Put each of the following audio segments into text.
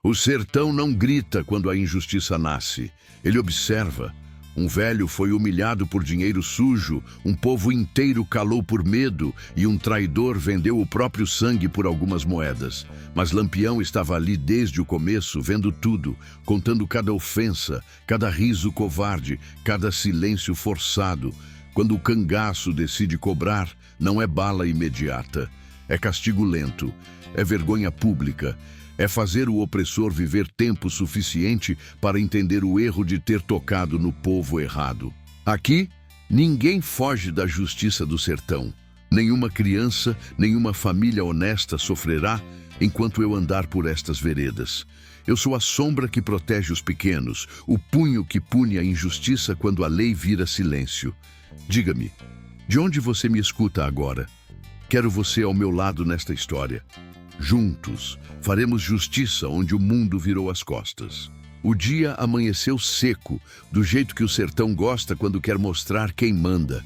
O sertão não grita quando a injustiça nasce. Ele observa. Um velho foi humilhado por dinheiro sujo, um povo inteiro calou por medo e um traidor vendeu o próprio sangue por algumas moedas. Mas Lampião estava ali desde o começo, vendo tudo, contando cada ofensa, cada riso covarde, cada silêncio forçado. Quando o cangaço decide cobrar, não é bala imediata, é castigo lento, é vergonha pública. É fazer o opressor viver tempo suficiente para entender o erro de ter tocado no povo errado. Aqui, ninguém foge da justiça do sertão. Nenhuma criança, nenhuma família honesta sofrerá enquanto eu andar por estas veredas. Eu sou a sombra que protege os pequenos, o punho que pune a injustiça quando a lei vira silêncio. Diga-me, de onde você me escuta agora? Quero você ao meu lado nesta história. Juntos, faremos justiça onde o mundo virou as costas. O dia amanheceu seco, do jeito que o sertão gosta quando quer mostrar quem manda.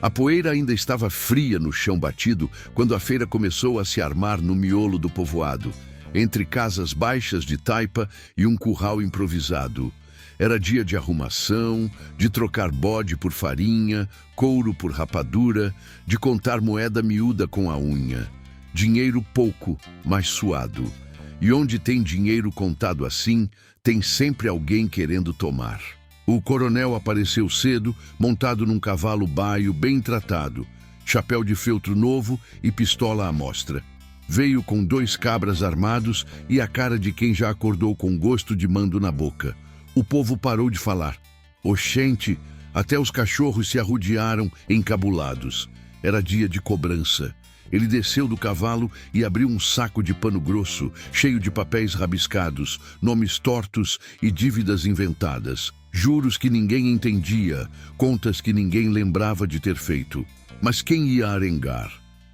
A poeira ainda estava fria no chão batido quando a feira começou a se armar no miolo do povoado, entre casas baixas de taipa e um curral improvisado. Era dia de arrumação, de trocar bode por farinha, couro por rapadura, de contar moeda miúda com a unha. Dinheiro pouco, mas suado. E onde tem dinheiro contado assim, tem sempre alguém querendo tomar. O coronel apareceu cedo, montado num cavalo baio bem tratado, chapéu de feltro novo e pistola à mostra. Veio com 2 cabras armados e a cara de quem já acordou com gosto de mando na boca. O povo parou de falar. Oxente, até os cachorros se arrodearam encabulados. Era dia de cobrança. Ele desceu do cavalo e abriu um saco de pano grosso, cheio de papéis rabiscados, nomes tortos e dívidas inventadas. Juros que ninguém entendia, contas que ninguém lembrava de ter feito. Mas quem ia arengar?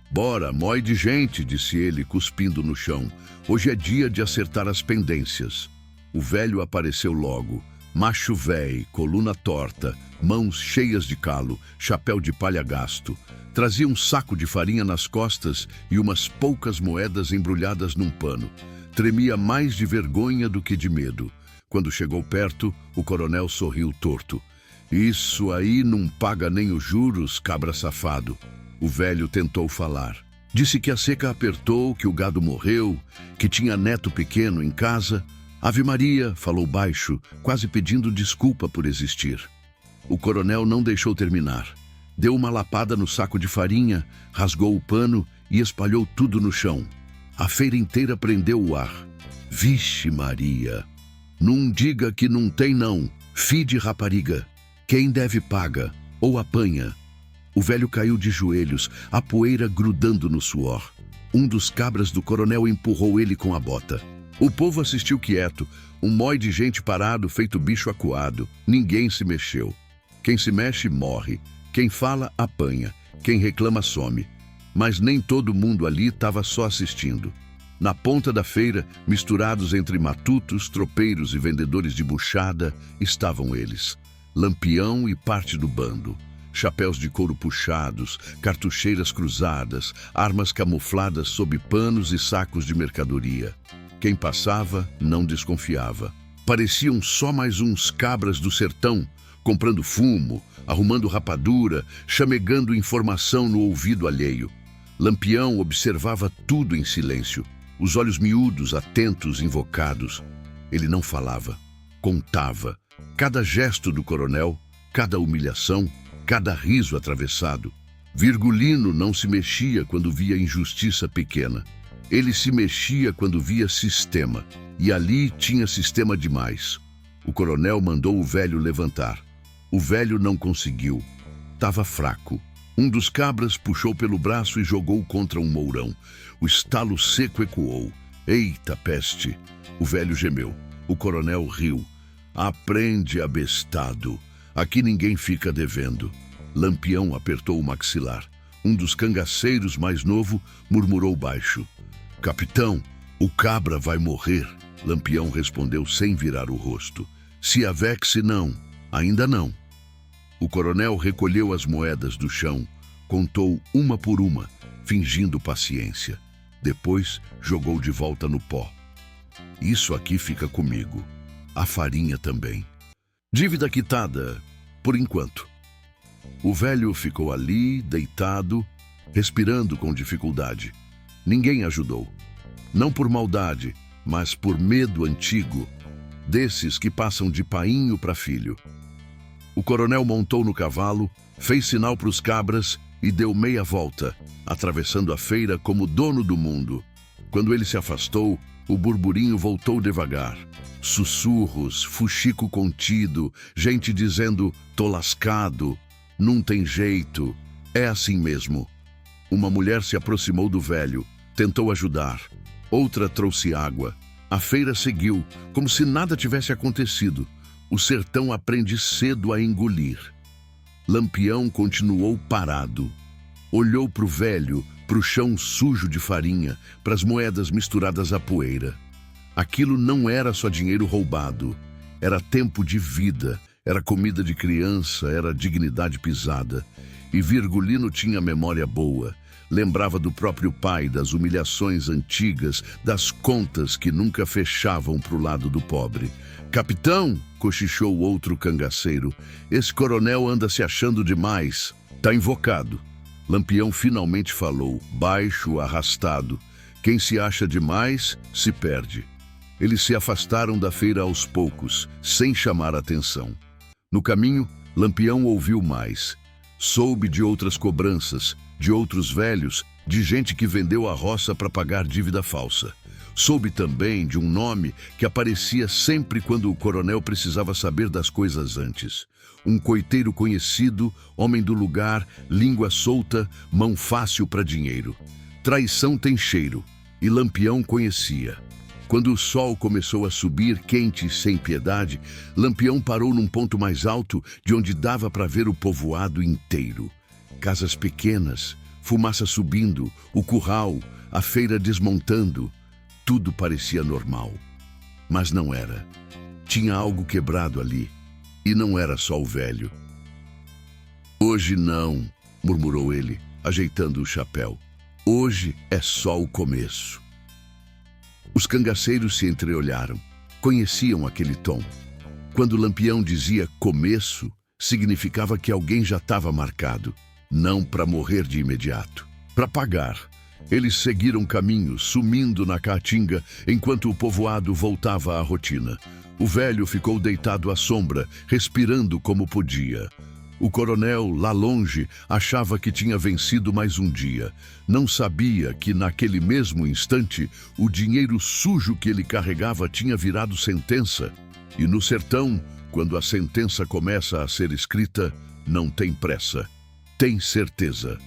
Bora, mói de gente, disse ele, cuspindo no chão. Hoje é dia de acertar as pendências. O velho apareceu logo. Macho véi, coluna torta, mãos cheias de calo, chapéu de palha gasto. Trazia um saco de farinha nas costas e umas poucas moedas embrulhadas num pano. Tremia mais de vergonha do que de medo. Quando chegou perto, o coronel sorriu torto. Isso aí não paga nem os juros, cabra safado. O velho tentou falar. Disse que a seca apertou, que o gado morreu, que tinha neto pequeno em casa. Ave Maria, falou baixo, quase pedindo desculpa por existir. O coronel não deixou terminar. Deu uma lapada no saco de farinha, rasgou o pano e espalhou tudo no chão. A feira inteira prendeu o ar. Vixe Maria! Não diga que não tem não. Fi de rapariga. Quem deve paga, ou apanha. O velho caiu de joelhos, a poeira grudando no suor. Um dos cabras do coronel empurrou ele com a bota. O povo assistiu quieto, um mói de gente parado feito bicho acuado. Ninguém se mexeu. Quem se mexe, morre. Quem fala, apanha. Quem reclama, some. Mas nem todo mundo ali estava só assistindo. Na ponta da feira, misturados entre matutos, tropeiros e vendedores de buchada, estavam eles. Lampião e parte do bando. Chapéus de couro puxados, cartucheiras cruzadas, armas camufladas sob panos e sacos de mercadoria. Quem passava, não desconfiava. Pareciam só mais uns cabras do sertão, comprando fumo, arrumando rapadura, chamegando informação no ouvido alheio. Lampião observava tudo em silêncio, os olhos miúdos, atentos, invocados. Ele não falava, contava. Cada gesto do coronel, cada humilhação, cada riso atravessado. Virgulino não se mexia quando via injustiça pequena. Ele se mexia quando via sistema, e ali tinha sistema demais. O coronel mandou o velho levantar. O velho não conseguiu. Estava fraco. Um dos cabras puxou pelo braço e jogou contra um mourão. O estalo seco ecoou. Eita peste! O velho gemeu. O coronel riu. Aprende, abestado. Aqui ninguém fica devendo. Lampião apertou o maxilar. Um dos cangaceiros mais novo murmurou baixo. Capitão, o cabra vai morrer. Lampião respondeu sem virar o rosto. Se avexe não, ainda não. O coronel recolheu as moedas do chão, contou uma por uma, fingindo paciência. Depois jogou de volta no pó. Isso aqui fica comigo. A farinha também. Dívida quitada, por enquanto. O velho ficou ali, deitado, respirando com dificuldade. Ninguém ajudou. Não por maldade, mas por medo antigo, desses que passam de painho para filho. O coronel montou no cavalo, fez sinal para os cabras e deu meia volta, atravessando a feira como dono do mundo. Quando ele se afastou, o burburinho voltou devagar. Sussurros, fuxico contido, gente dizendo, tô lascado, não tem jeito, é assim mesmo. Uma mulher se aproximou do velho, tentou ajudar. Outra trouxe água. A feira seguiu, como se nada tivesse acontecido. O sertão aprende cedo a engolir. Lampião continuou parado. Olhou para o velho, para o chão sujo de farinha, para as moedas misturadas à poeira. Aquilo não era só dinheiro roubado. Era tempo de vida, era comida de criança, era dignidade pisada. E Virgulino tinha memória boa. Lembrava do próprio pai, das humilhações antigas, das contas que nunca fechavam para o lado do pobre. Capitão, cochichou outro cangaceiro, esse coronel anda se achando demais. Tá invocado. Lampião finalmente falou, baixo, arrastado. Quem se acha demais, se perde. Eles se afastaram da feira aos poucos, sem chamar atenção. No caminho, Lampião ouviu mais. Soube de outras cobranças, de outros velhos, de gente que vendeu a roça para pagar dívida falsa. Soube também de um nome que aparecia sempre quando o coronel precisava saber das coisas antes. Um coiteiro conhecido, homem do lugar, língua solta, mão fácil para dinheiro. Traição tem cheiro, e Lampião conhecia. Quando o sol começou a subir, quente e sem piedade, Lampião parou num ponto mais alto, de onde dava para ver o povoado inteiro. Casas pequenas, fumaça subindo, o curral, a feira desmontando. Tudo parecia normal. Mas não era. Tinha algo quebrado ali. E não era só o velho. Hoje não, murmurou ele, ajeitando o chapéu. Hoje é só o começo. Os cangaceiros se entreolharam. Conheciam aquele tom. Quando Lampião dizia começo, significava que alguém já estava marcado. Não para morrer de imediato, para pagar. Eles seguiram caminho, sumindo na caatinga, enquanto o povoado voltava à rotina. O velho ficou deitado à sombra, respirando como podia. O coronel, lá longe, achava que tinha vencido mais um dia. Não sabia que, naquele mesmo instante, o dinheiro sujo que ele carregava tinha virado sentença. E no sertão, quando a sentença começa a ser escrita, não tem pressa. Tem certeza.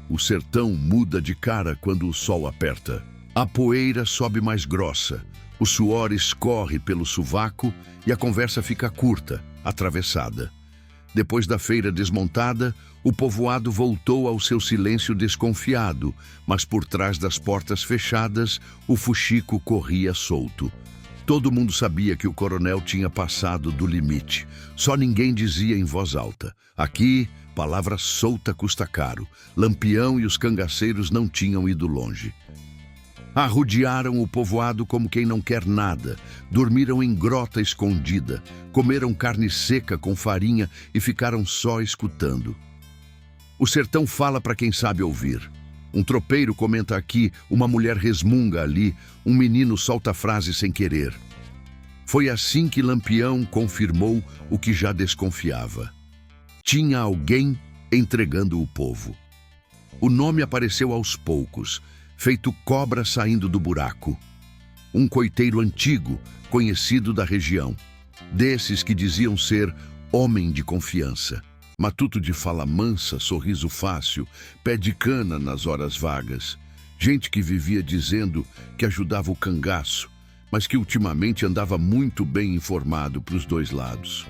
O sertão muda de cara quando o sol aperta. A poeira sobe mais grossa, o suor escorre pelo sovaco e a conversa fica curta, atravessada. Depois da feira desmontada, o povoado voltou ao seu silêncio desconfiado, mas por trás das portas fechadas, o fuxico corria solto. Todo mundo sabia que o coronel tinha passado do limite. Só ninguém dizia em voz alta. Aqui, palavra solta custa caro. Lampião e os cangaceiros não tinham ido longe. Arrodearam o povoado como quem não quer nada. Dormiram em grota escondida. Comeram carne seca com farinha e ficaram só escutando. O sertão fala para quem sabe ouvir. Um tropeiro comenta aqui, uma mulher resmunga ali, um menino solta frase sem querer. Foi assim que Lampião confirmou o que já desconfiava. Tinha alguém entregando o povo. O nome apareceu aos poucos, feito cobra saindo do buraco. Um coiteiro antigo, conhecido da região, desses que diziam ser homem de confiança. Matuto de fala mansa, sorriso fácil, pé de cana nas horas vagas. Gente que vivia dizendo que ajudava o cangaço, mas que ultimamente andava muito bem informado para os dois lados.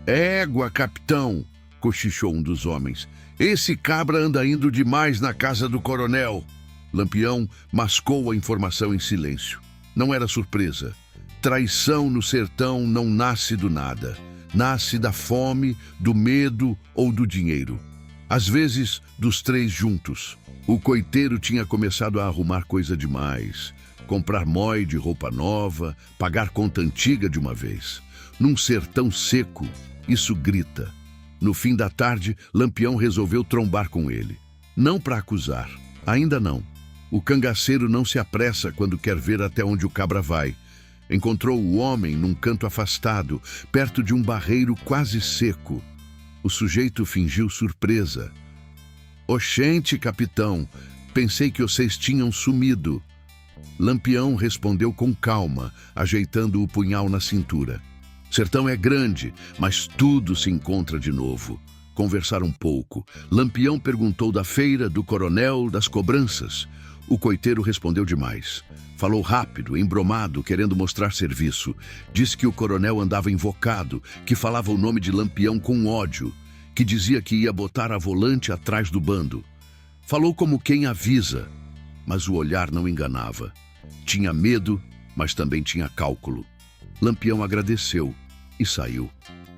Égua, capitão, cochichou um dos homens. Esse cabra anda indo demais na casa do coronel. Lampião mascou a informação em silêncio. Não era surpresa. Traição no sertão não nasce do nada. Nasce da fome, do medo ou do dinheiro. Às vezes, dos três juntos. O coiteiro tinha começado a arrumar coisa demais. comprar mói de roupa nova, pagar conta antiga de uma vez. Num sertão seco, isso grita. No fim da tarde, Lampião resolveu trombar com ele. Não para acusar, ainda não. O cangaceiro não se apressa quando quer ver até onde o cabra vai. Encontrou o homem num canto afastado, perto de um barreiro quase seco. O sujeito fingiu surpresa. "Oxente, capitão, pensei que vocês tinham sumido." Lampião respondeu com calma, ajeitando o punhal na cintura. Sertão é grande, mas tudo se encontra de novo. Conversaram um pouco. Lampião perguntou da feira, do coronel, das cobranças. O coiteiro respondeu demais. Falou rápido, embromado, querendo mostrar serviço. Disse que o coronel andava invocado, que falava o nome de Lampião com ódio, que dizia que ia botar a volante atrás do bando. Falou como quem avisa, mas o olhar não enganava. Tinha medo, mas também tinha cálculo. Lampião agradeceu e saiu.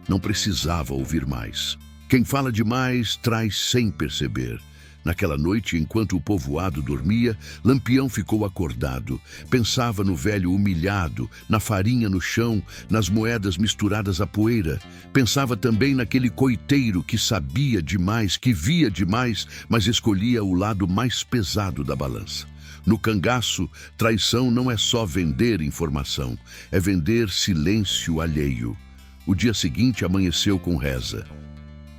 Não precisava ouvir mais. Quem fala demais traz sem perceber. Naquela noite, enquanto o povoado dormia, Lampião ficou acordado. Pensava no velho humilhado, na farinha no chão, nas moedas misturadas à poeira. Pensava também naquele coiteiro que sabia demais, que via demais, mas escolhia o lado mais pesado da balança. No cangaço, traição não é só vender informação, é vender silêncio alheio. O dia seguinte amanheceu com reza.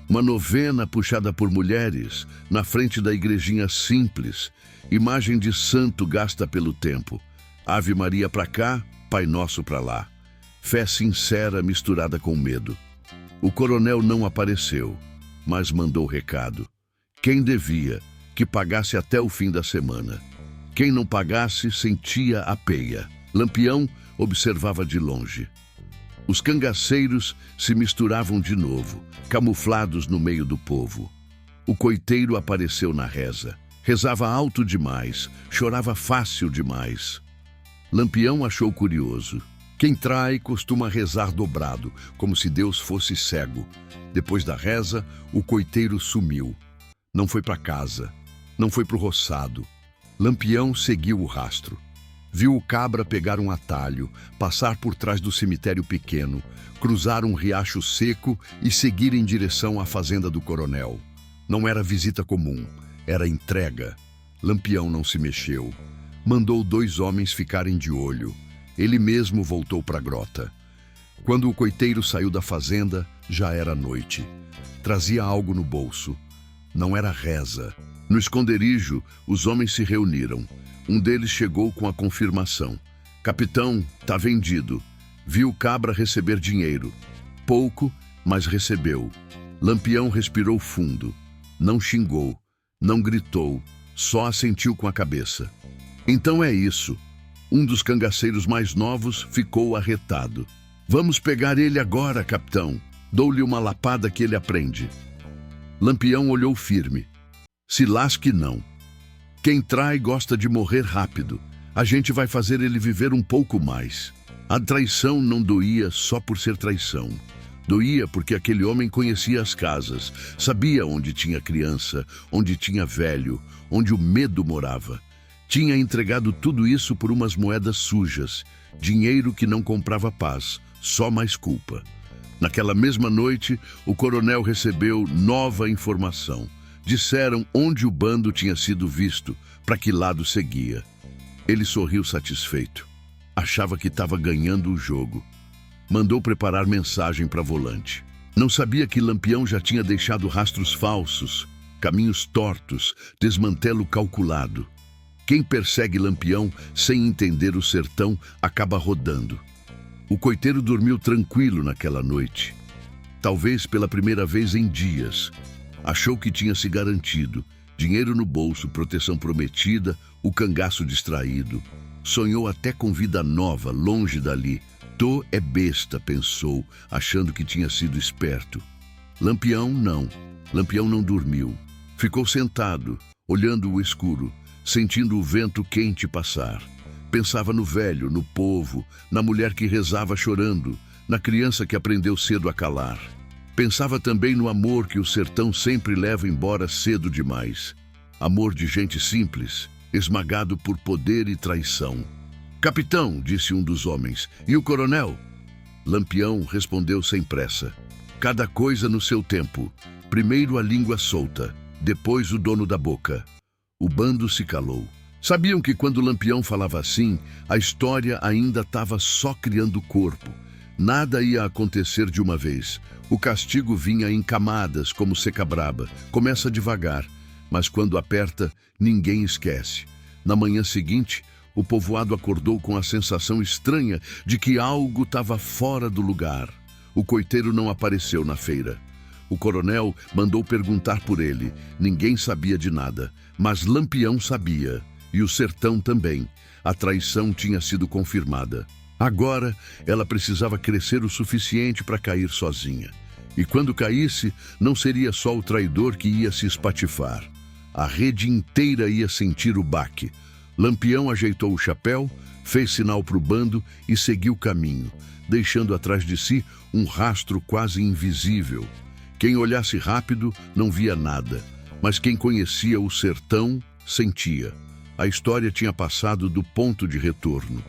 Uma novena puxada por mulheres, na frente da igrejinha simples, imagem de santo gasta pelo tempo. Ave Maria pra cá, Pai Nosso pra lá. Fé sincera misturada com medo. O coronel não apareceu, mas mandou recado. Quem devia, que pagasse até o fim da semana. Quem não pagasse, sentia a peia. Lampião observava de longe. Os cangaceiros se misturavam de novo, camuflados no meio do povo. O coiteiro apareceu na reza. Rezava alto demais, chorava fácil demais. Lampião achou curioso. Quem trai costuma rezar dobrado, como se Deus fosse cego. Depois da reza, o coiteiro sumiu. Não foi para casa, não foi pro roçado. Lampião seguiu o rastro. Viu o cabra pegar um atalho, passar por trás do cemitério pequeno, cruzar um riacho seco e seguir em direção à fazenda do coronel. Não era visita comum, era entrega. Lampião não se mexeu. Mandou 2 homens ficarem de olho. Ele mesmo voltou para a grota. Quando o coiteiro saiu da fazenda, já era noite. Trazia algo no bolso. Não era reza. No esconderijo, os homens se reuniram. Um deles chegou com a confirmação. "Capitão, tá vendido." Viu o cabra receber dinheiro. Pouco, mas recebeu. Lampião respirou fundo. Não xingou, não gritou, só assentiu com a cabeça. Então é isso. Um dos cangaceiros mais novos ficou arretado. "Vamos pegar ele agora, capitão. Dou-lhe uma lapada que ele aprende." Lampião olhou firme. "Se lasque não. Quem trai gosta de morrer rápido. A gente vai fazer ele viver um pouco mais." A traição não doía só por ser traição. Doía porque aquele homem conhecia as casas, sabia onde tinha criança, onde tinha velho, onde o medo morava. Tinha entregado tudo isso por umas moedas sujas, dinheiro que não comprava paz, só mais culpa. Naquela mesma noite, o coronel recebeu nova informação. Disseram onde o bando tinha sido visto, para que lado seguia. Ele sorriu satisfeito. Achava que estava ganhando o jogo. Mandou preparar mensagem para volante. Não sabia que Lampião já tinha deixado rastros falsos, caminhos tortos, desmantelo calculado. Quem persegue Lampião sem entender o sertão acaba rodando. O coiteiro dormiu tranquilo naquela noite. Talvez pela primeira vez em dias. Achou que tinha se garantido. Dinheiro no bolso, proteção prometida, o cangaço distraído. Sonhou até com vida nova, longe dali. Tô é besta, pensou, achando que tinha sido esperto. Lampião não. Lampião não dormiu. Ficou sentado, olhando o escuro, sentindo o vento quente passar. Pensava no velho, no povo, na mulher que rezava chorando, na criança que aprendeu cedo a calar. Pensava também no amor que o sertão sempre leva embora cedo demais. Amor de gente simples, esmagado por poder e traição. Capitão, disse um dos homens, e o coronel? Lampião respondeu sem pressa. Cada coisa no seu tempo. Primeiro a língua solta, depois o dono da boca. O bando se calou. Sabiam que quando Lampião falava assim, a história ainda estava só criando corpo. Nada ia acontecer de uma vez. O castigo vinha em camadas, como seca-braba. Começa devagar, mas quando aperta, ninguém esquece. Na manhã seguinte, o povoado acordou com a sensação estranha de que algo estava fora do lugar. O coiteiro não apareceu na feira. O coronel mandou perguntar por ele. Ninguém sabia de nada, mas Lampião sabia. E o sertão também. A traição tinha sido confirmada. Agora, ela precisava crescer o suficiente para cair sozinha. E quando caísse, não seria só o traidor que ia se espatifar. A rede inteira ia sentir o baque. Lampião ajeitou o chapéu, fez sinal para o bando e seguiu o caminho, deixando atrás de si um rastro quase invisível. Quem olhasse rápido não via nada, mas quem conhecia o sertão sentia. A história tinha passado do ponto de retorno.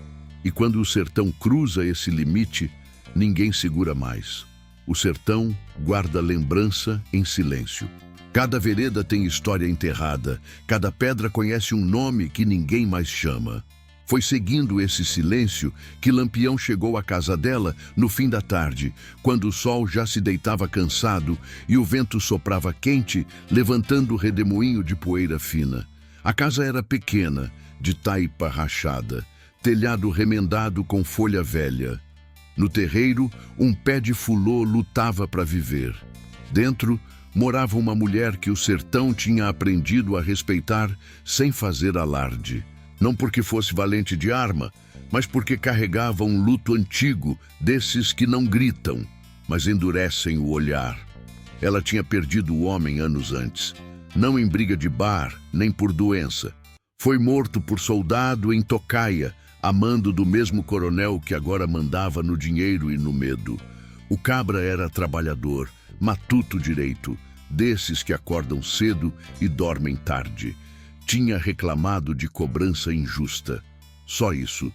E quando o sertão cruza esse limite, ninguém segura mais. O sertão guarda lembrança em silêncio. Cada vereda tem história enterrada, cada pedra conhece um nome que ninguém mais chama. Foi seguindo esse silêncio que Lampião chegou à casa dela no fim da tarde, quando o sol já se deitava cansado e o vento soprava quente, levantando o redemoinho de poeira fina. A casa era pequena, de taipa rachada, telhado remendado com folha velha. No terreiro, um pé de fulô lutava para viver. Dentro, morava uma mulher que o sertão tinha aprendido a respeitar sem fazer alarde. Não porque fosse valente de arma, mas porque carregava um luto antigo, desses que não gritam, mas endurecem o olhar. Ela tinha perdido o homem anos antes, não em briga de bar, nem por doença. Foi morto por soldado em tocaia, amando do mesmo coronel que agora mandava no dinheiro e no medo. O cabra era trabalhador, matuto direito, desses que acordam cedo e dormem tarde. Tinha reclamado de cobrança injusta. Só isso.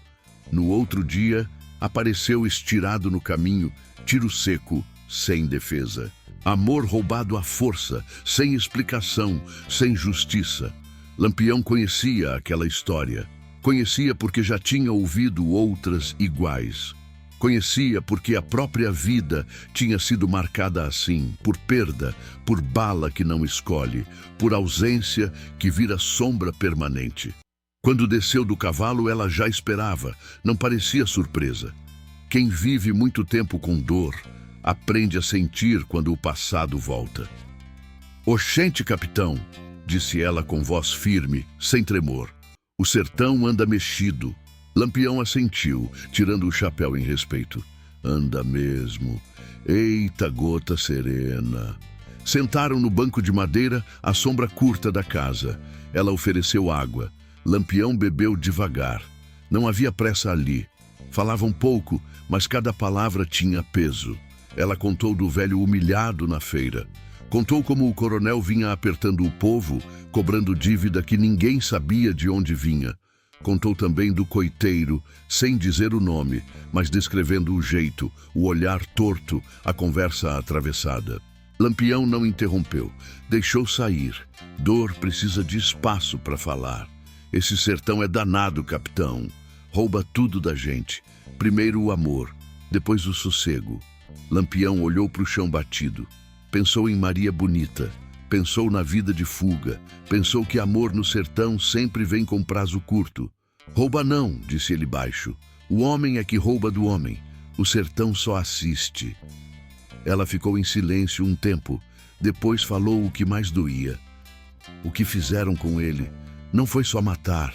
No outro dia, apareceu estirado no caminho, tiro seco, sem defesa. Amor roubado à força, sem explicação, sem justiça. Lampião conhecia aquela história. Conhecia porque já tinha ouvido outras iguais. Conhecia porque a própria vida tinha sido marcada assim, por perda, por bala que não escolhe, por ausência que vira sombra permanente. Quando desceu do cavalo, ela já esperava, não parecia surpresa. Quem vive muito tempo com dor, aprende a sentir quando o passado volta. "Oxente, capitão", disse ela com voz firme, sem tremor. "O sertão anda mexido." Lampião assentiu, tirando o chapéu em respeito. "Anda mesmo. Eita, gota serena." Sentaram no banco de madeira, à sombra curta da casa. Ela ofereceu água. Lampião bebeu devagar. Não havia pressa ali. Falavam pouco, mas cada palavra tinha peso. Ela contou do velho humilhado na feira. Contou como o coronel vinha apertando o povo, cobrando dívida que ninguém sabia de onde vinha. Contou também do coiteiro, sem dizer o nome, mas descrevendo o jeito, o olhar torto, a conversa atravessada. Lampião não interrompeu, deixou sair. Dor precisa de espaço para falar. Esse sertão é danado, capitão. Rouba tudo da gente. Primeiro o amor, depois o sossego. Lampião olhou para o chão batido. Pensou em Maria Bonita. Pensou na vida de fuga. Pensou que amor no sertão sempre vem com prazo curto. "Rouba não", disse ele baixo. "O homem é que rouba do homem. O sertão só assiste." Ela ficou em silêncio um tempo. Depois falou o que mais doía. O que fizeram com ele não foi só matar,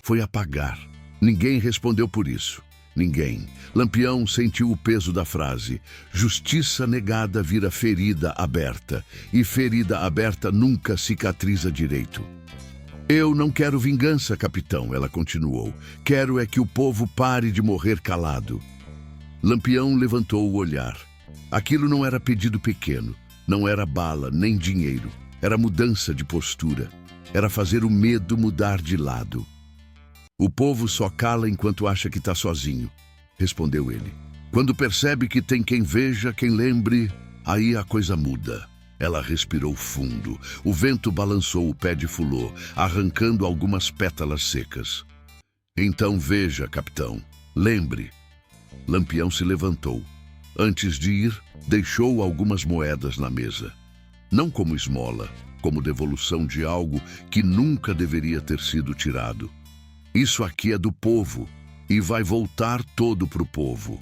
foi apagar. Ninguém respondeu por isso. Ninguém. Lampião sentiu o peso da frase. Justiça negada vira ferida aberta, e ferida aberta nunca cicatriza direito. "Eu não quero vingança, capitão", ela continuou. "Quero é que o povo pare de morrer calado." Lampião levantou o olhar. Aquilo não era pedido pequeno, não era bala nem dinheiro. Era mudança de postura. Era fazer o medo mudar de lado. O povo só cala enquanto acha que está sozinho, respondeu ele. Quando percebe que tem quem veja, quem lembre, aí a coisa muda. Ela respirou fundo. O vento balançou o pé de fulô, arrancando algumas pétalas secas. Então veja, capitão. Lembre. Lampião se levantou. Antes de ir, deixou algumas moedas na mesa. Não como esmola, como devolução de algo que nunca deveria ter sido tirado. Isso aqui é do povo e vai voltar todo para o povo.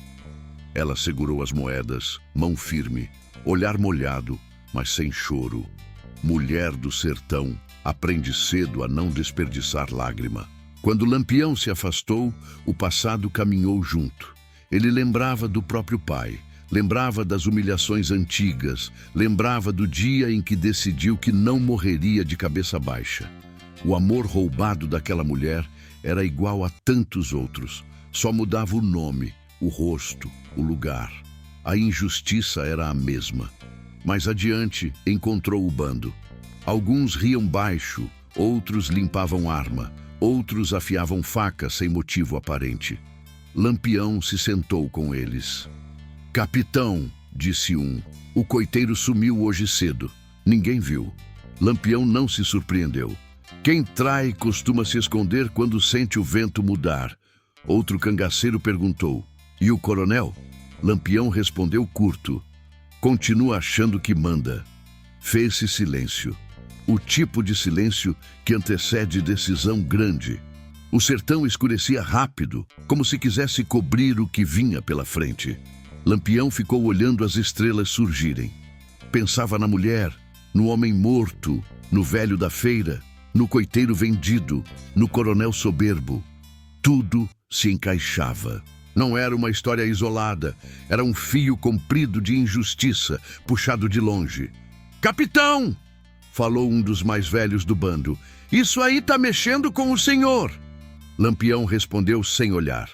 Ela segurou as moedas, mão firme, olhar molhado, mas sem choro. Mulher do sertão, aprende cedo a não desperdiçar lágrima. Quando Lampião se afastou, o passado caminhou junto. Ele lembrava do próprio pai, lembrava das humilhações antigas, lembrava do dia em que decidiu que não morreria de cabeça baixa. O amor roubado daquela mulher era igual a tantos outros, só mudava o nome, o rosto, o lugar. A injustiça era a mesma. Mais adiante, encontrou o bando. Alguns riam baixo, outros limpavam arma, outros afiavam faca sem motivo aparente. Lampião se sentou com eles. Capitão, disse um, o coiteiro sumiu hoje cedo. Ninguém viu. Lampião não se surpreendeu. Quem trai costuma se esconder quando sente o vento mudar. Outro cangaceiro perguntou, e o coronel? Lampião respondeu curto. Continua achando que manda. Fez-se silêncio. O tipo de silêncio que antecede decisão grande. O sertão escurecia rápido, como se quisesse cobrir o que vinha pela frente. Lampião ficou olhando as estrelas surgirem. Pensava na mulher, no homem morto, no velho da feira, no coiteiro vendido, no coronel soberbo. Tudo se encaixava. Não era uma história isolada, era um fio comprido de injustiça, puxado de longe. Capitão! Falou um dos mais velhos do bando. Isso aí tá mexendo com o senhor. Lampião respondeu sem olhar.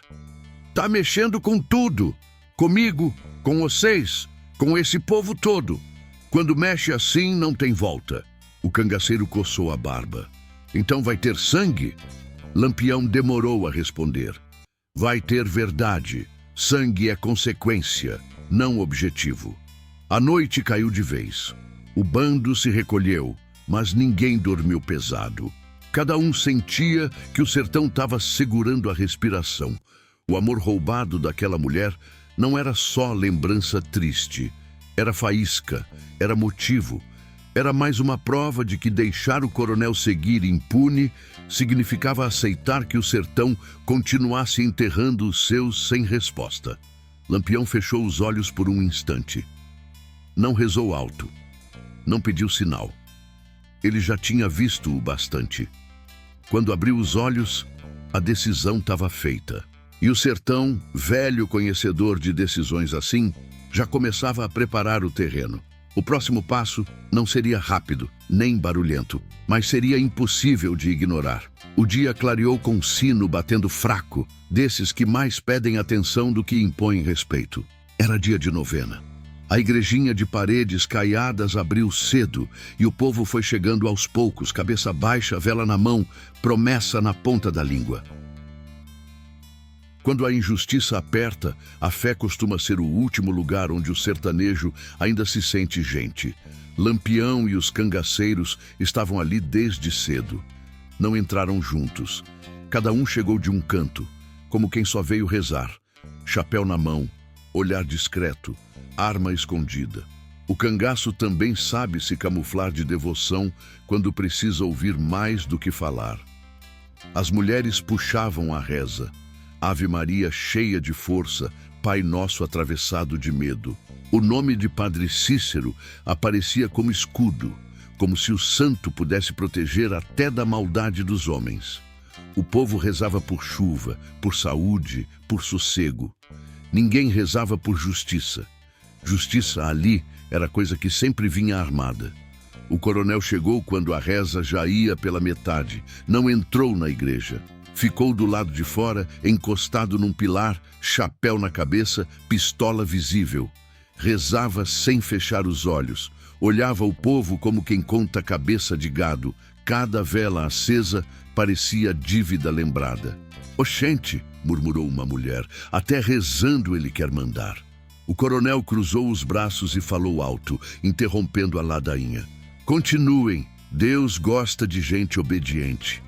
Tá mexendo com tudo. Comigo, com vocês, com esse povo todo. Quando mexe assim, não tem volta. O cangaceiro coçou a barba. Então vai ter sangue? Lampião demorou a responder. Vai ter verdade. Sangue é consequência, não objetivo. A noite caiu de vez. O bando se recolheu, mas ninguém dormiu pesado. Cada um sentia que o sertão estava segurando a respiração. O amor roubado daquela mulher não era só lembrança triste. Era faísca, era motivo. Era mais uma prova de que deixar o coronel seguir impune significava aceitar que o sertão continuasse enterrando os seus sem resposta. Lampião fechou os olhos por um instante. Não rezou alto. Não pediu sinal. Ele já tinha visto o bastante. Quando abriu os olhos, a decisão estava feita. E o sertão, velho conhecedor de decisões assim, já começava a preparar o terreno. O próximo passo não seria rápido, nem barulhento, mas seria impossível de ignorar. O dia clareou com um sino batendo fraco, desses que mais pedem atenção do que impõem respeito. Era dia de novena. A igrejinha de paredes caiadas abriu cedo e o povo foi chegando aos poucos, cabeça baixa, vela na mão, promessa na ponta da língua. Quando a injustiça aperta, a fé costuma ser o último lugar onde o sertanejo ainda se sente gente. Lampião e os cangaceiros estavam ali desde cedo. Não entraram juntos. Cada um chegou de um canto, como quem só veio rezar. Chapéu na mão, olhar discreto, arma escondida. O cangaço também sabe se camuflar de devoção quando precisa ouvir mais do que falar. As mulheres puxavam a reza. Ave Maria cheia de força, Pai Nosso atravessado de medo. O nome de Padre Cícero aparecia como escudo, como se o santo pudesse proteger até da maldade dos homens. O povo rezava por chuva, por saúde, por sossego. Ninguém rezava por justiça. Justiça ali era coisa que sempre vinha armada. O coronel chegou quando a reza já ia pela metade. Não entrou na igreja. Ficou do lado de fora, encostado num pilar, chapéu na cabeça, pistola visível. Rezava sem fechar os olhos. Olhava o povo como quem conta cabeça de gado, cada vela acesa parecia dívida lembrada. "Oxente", murmurou uma mulher, "até rezando ele quer mandar." O coronel cruzou os braços e falou alto, interrompendo a ladainha. "Continuem, Deus gosta de gente obediente."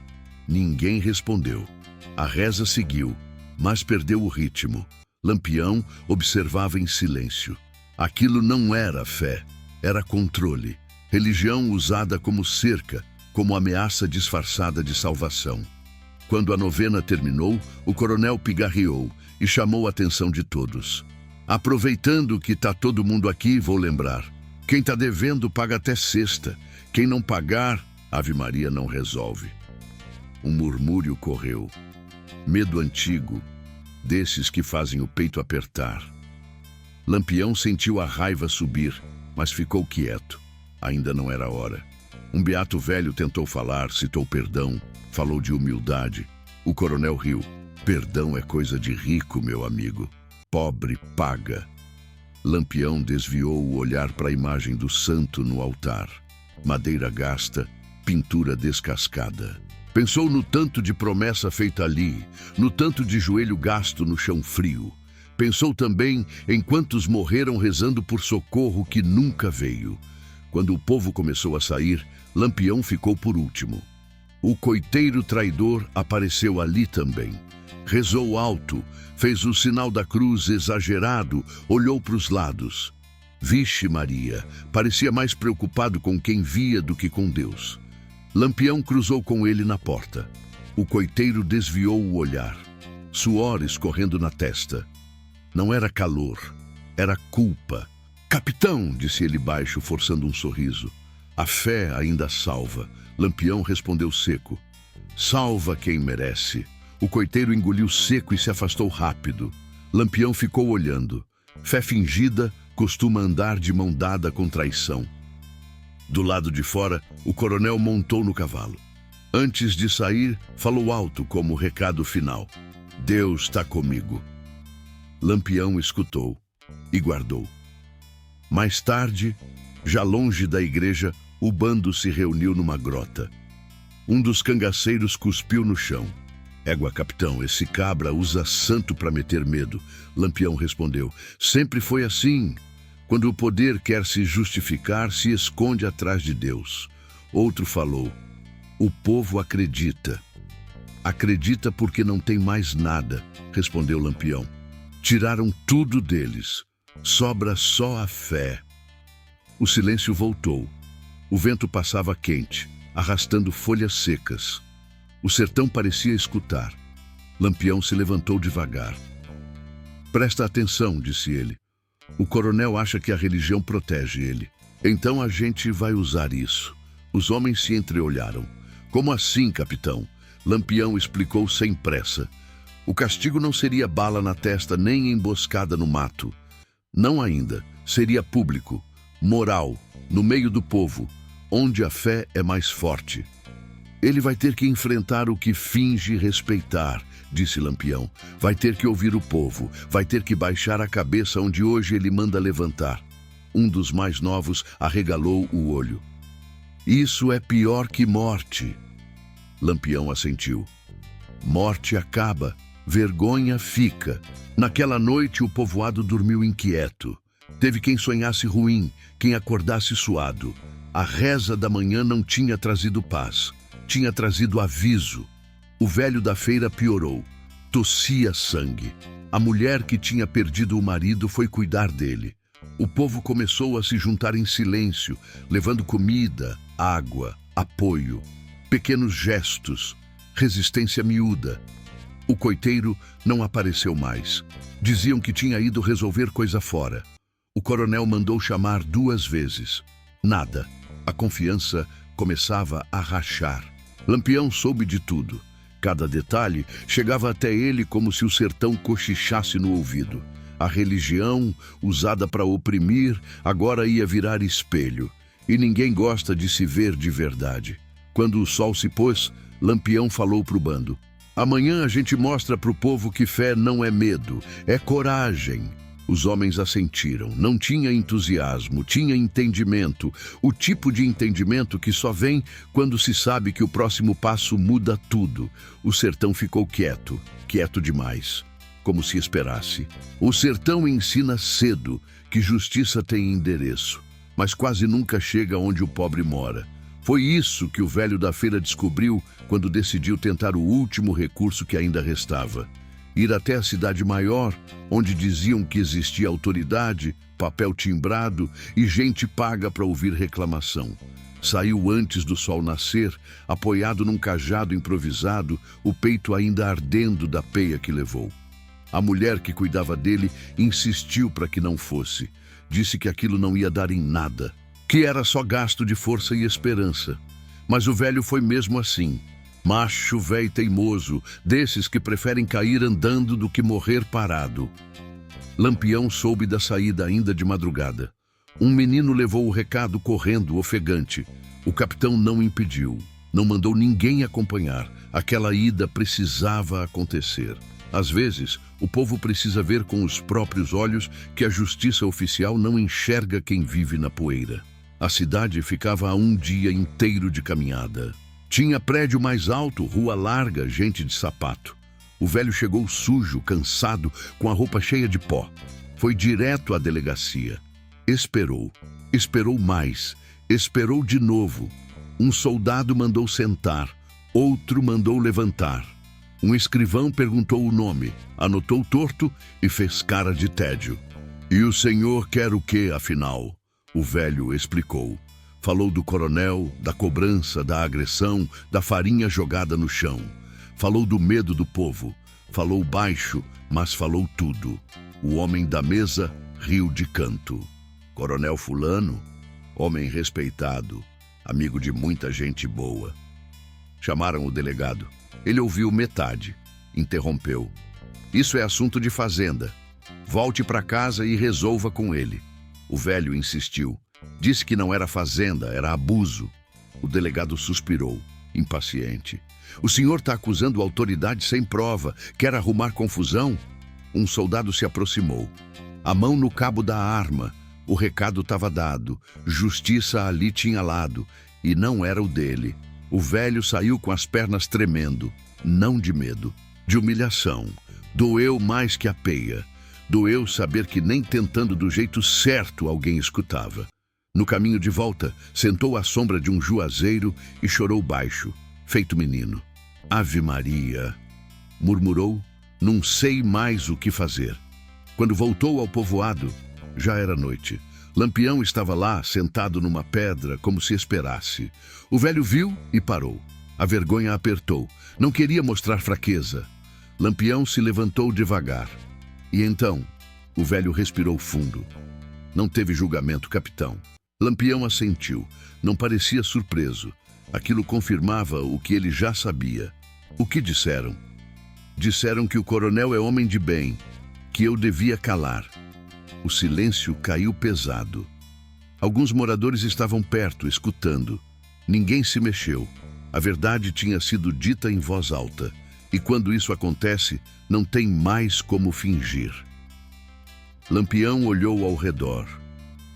Ninguém respondeu. A reza seguiu, mas perdeu o ritmo. Lampião observava em silêncio. Aquilo não era fé, era controle. Religião usada como cerca, como ameaça disfarçada de salvação. Quando a novena terminou, o coronel pigarreou e chamou a atenção de todos. "Aproveitando que tá todo mundo aqui, vou lembrar. Quem tá devendo paga até sexta. Quem não pagar, Ave Maria não resolve." Um murmúrio correu. Medo antigo, desses que fazem o peito apertar. Lampião sentiu a raiva subir, mas ficou quieto. Ainda não era hora. Um beato velho tentou falar, citou perdão, falou de humildade. O coronel riu. "Perdão é coisa de rico, meu amigo. Pobre paga." Lampião desviou o olhar para a imagem do santo no altar. Madeira gasta, pintura descascada. Pensou no tanto de promessa feita ali, no tanto de joelho gasto no chão frio. Pensou também em quantos morreram rezando por socorro que nunca veio. Quando o povo começou a sair, Lampião ficou por último. O coiteiro traidor apareceu ali também. Rezou alto, fez o sinal da cruz exagerado, olhou para os lados. Vixe Maria, parecia mais preocupado com quem via do que com Deus. Lampião cruzou com ele na porta. O coiteiro desviou o olhar. Suor escorrendo na testa. Não era calor, era culpa. "Capitão", disse ele baixo, forçando um sorriso. "A fé ainda salva." Lampião respondeu seco. "Salva quem merece." O coiteiro engoliu seco e se afastou rápido. Lampião ficou olhando. Fé fingida costuma andar de mão dada com traição. Do lado de fora, o coronel montou no cavalo. Antes de sair, falou alto como recado final. "Deus está comigo." Lampião escutou e guardou. Mais tarde, já longe da igreja, o bando se reuniu numa grota. Um dos cangaceiros cuspiu no chão. "Égua, capitão, esse cabra usa santo para meter medo." Lampião respondeu. "Sempre foi assim. Quando o poder quer se justificar, se esconde atrás de Deus." Outro falou. "O povo acredita." "Acredita porque não tem mais nada", respondeu Lampião. "Tiraram tudo deles. Sobra só a fé." O silêncio voltou. O vento passava quente, arrastando folhas secas. O sertão parecia escutar. Lampião se levantou devagar. "Presta atenção", disse ele. "O coronel acha que a religião protege ele. Então a gente vai usar isso." Os homens se entreolharam. "Como assim, capitão?" Lampião explicou sem pressa. "O castigo não seria bala na testa nem emboscada no mato. Não ainda. Seria público, moral, no meio do povo, onde a fé é mais forte." "Ele vai ter que enfrentar o que finge respeitar", disse Lampião. "Vai ter que ouvir o povo, vai ter que baixar a cabeça onde hoje ele manda levantar." Um dos mais novos arregalou o olho. "Isso é pior que morte." Lampião assentiu. "Morte acaba, vergonha fica." Naquela noite o povoado dormiu inquieto. Teve quem sonhasse ruim, quem acordasse suado. A reza da manhã não tinha trazido paz. Tinha trazido aviso. O velho da feira piorou. Tossia sangue. A mulher que tinha perdido o marido foi cuidar dele. O povo começou a se juntar em silêncio, levando comida, água, apoio, pequenos gestos, resistência miúda. O coiteiro não apareceu mais. Diziam que tinha ido resolver coisa fora. O coronel mandou chamar 2 vezes. Nada. A confiança começava a rachar. Lampião soube de tudo. Cada detalhe chegava até ele como se o sertão cochichasse no ouvido. A religião, usada para oprimir, agora ia virar espelho. E ninguém gosta de se ver de verdade. Quando o sol se pôs, Lampião falou para o bando. "Amanhã a gente mostra para o povo que fé não é medo, é coragem." Os homens assentiram. Não tinha entusiasmo, tinha entendimento. O tipo de entendimento que só vem quando se sabe que o próximo passo muda tudo. O sertão ficou quieto, quieto demais, como se esperasse. O sertão ensina cedo que justiça tem endereço, mas quase nunca chega onde o pobre mora. Foi isso que o velho da feira descobriu quando decidiu tentar o último recurso que ainda restava. Ir até a cidade maior, onde diziam que existia autoridade, papel timbrado e gente paga para ouvir reclamação. Saiu antes do sol nascer, apoiado num cajado improvisado, o peito ainda ardendo da peia que levou. A mulher que cuidava dele insistiu para que não fosse. Disse que aquilo não ia dar em nada, que era só gasto de força e esperança. Mas o velho foi mesmo assim. Macho, velho teimoso, desses que preferem cair andando do que morrer parado. Lampião soube da saída ainda de madrugada. Um menino levou o recado correndo, ofegante. O capitão não impediu, não mandou ninguém acompanhar. Aquela ida precisava acontecer. Às vezes, o povo precisa ver com os próprios olhos que a justiça oficial não enxerga quem vive na poeira. A cidade ficava a um dia inteiro de caminhada. Tinha prédio mais alto, rua larga, gente de sapato. O velho chegou sujo, cansado, com a roupa cheia de pó. Foi direto à delegacia. Esperou. Esperou mais. Esperou de novo. Um soldado mandou sentar. Outro mandou levantar. Um escrivão perguntou o nome, anotou torto e fez cara de tédio. E o senhor quer o quê, afinal? O velho explicou. Falou do coronel, da cobrança, da agressão, da farinha jogada no chão. Falou do medo do povo. Falou baixo, mas falou tudo. O homem da mesa riu de canto. Coronel fulano, homem respeitado, amigo de muita gente boa. Chamaram o delegado. Ele ouviu metade. Interrompeu. Isso é assunto de fazenda. Volte para casa e resolva com ele. O velho insistiu. Disse que não era fazenda, era abuso. O delegado suspirou, impaciente. O senhor está acusando a autoridade sem prova. Quer arrumar confusão? Um soldado se aproximou. A mão no cabo da arma. O recado estava dado. Justiça ali tinha lado. E não era o dele. O velho saiu com as pernas tremendo. Não de medo, de humilhação. Doeu mais que a peia. Doeu saber que nem tentando do jeito certo alguém escutava. No caminho de volta, sentou à sombra de um juazeiro e chorou baixo, feito menino. Ave Maria, murmurou, não sei mais o que fazer. Quando voltou ao povoado, já era noite. Lampião estava lá, sentado numa pedra, como se esperasse. O velho viu e parou. A vergonha apertou. Não queria mostrar fraqueza. Lampião se levantou devagar. E então, o velho respirou fundo. Não teve julgamento, capitão. Lampião assentiu. Não parecia surpreso. Aquilo confirmava o que ele já sabia. O que disseram? Disseram que o coronel é homem de bem, que eu devia calar. O silêncio caiu pesado. Alguns moradores estavam perto, escutando. Ninguém se mexeu. A verdade tinha sido dita em voz alta. E quando isso acontece, não tem mais como fingir. Lampião olhou ao redor.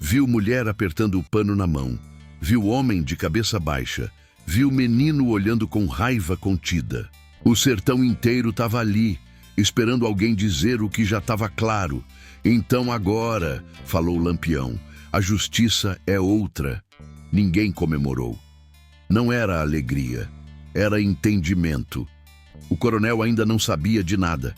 Viu mulher apertando o pano na mão. Viu homem de cabeça baixa. Viu menino olhando com raiva contida. O sertão inteiro estava ali, esperando alguém dizer o que já estava claro. Então agora, falou Lampião, a justiça é outra. Ninguém comemorou. Não era alegria, era entendimento. O coronel ainda não sabia de nada.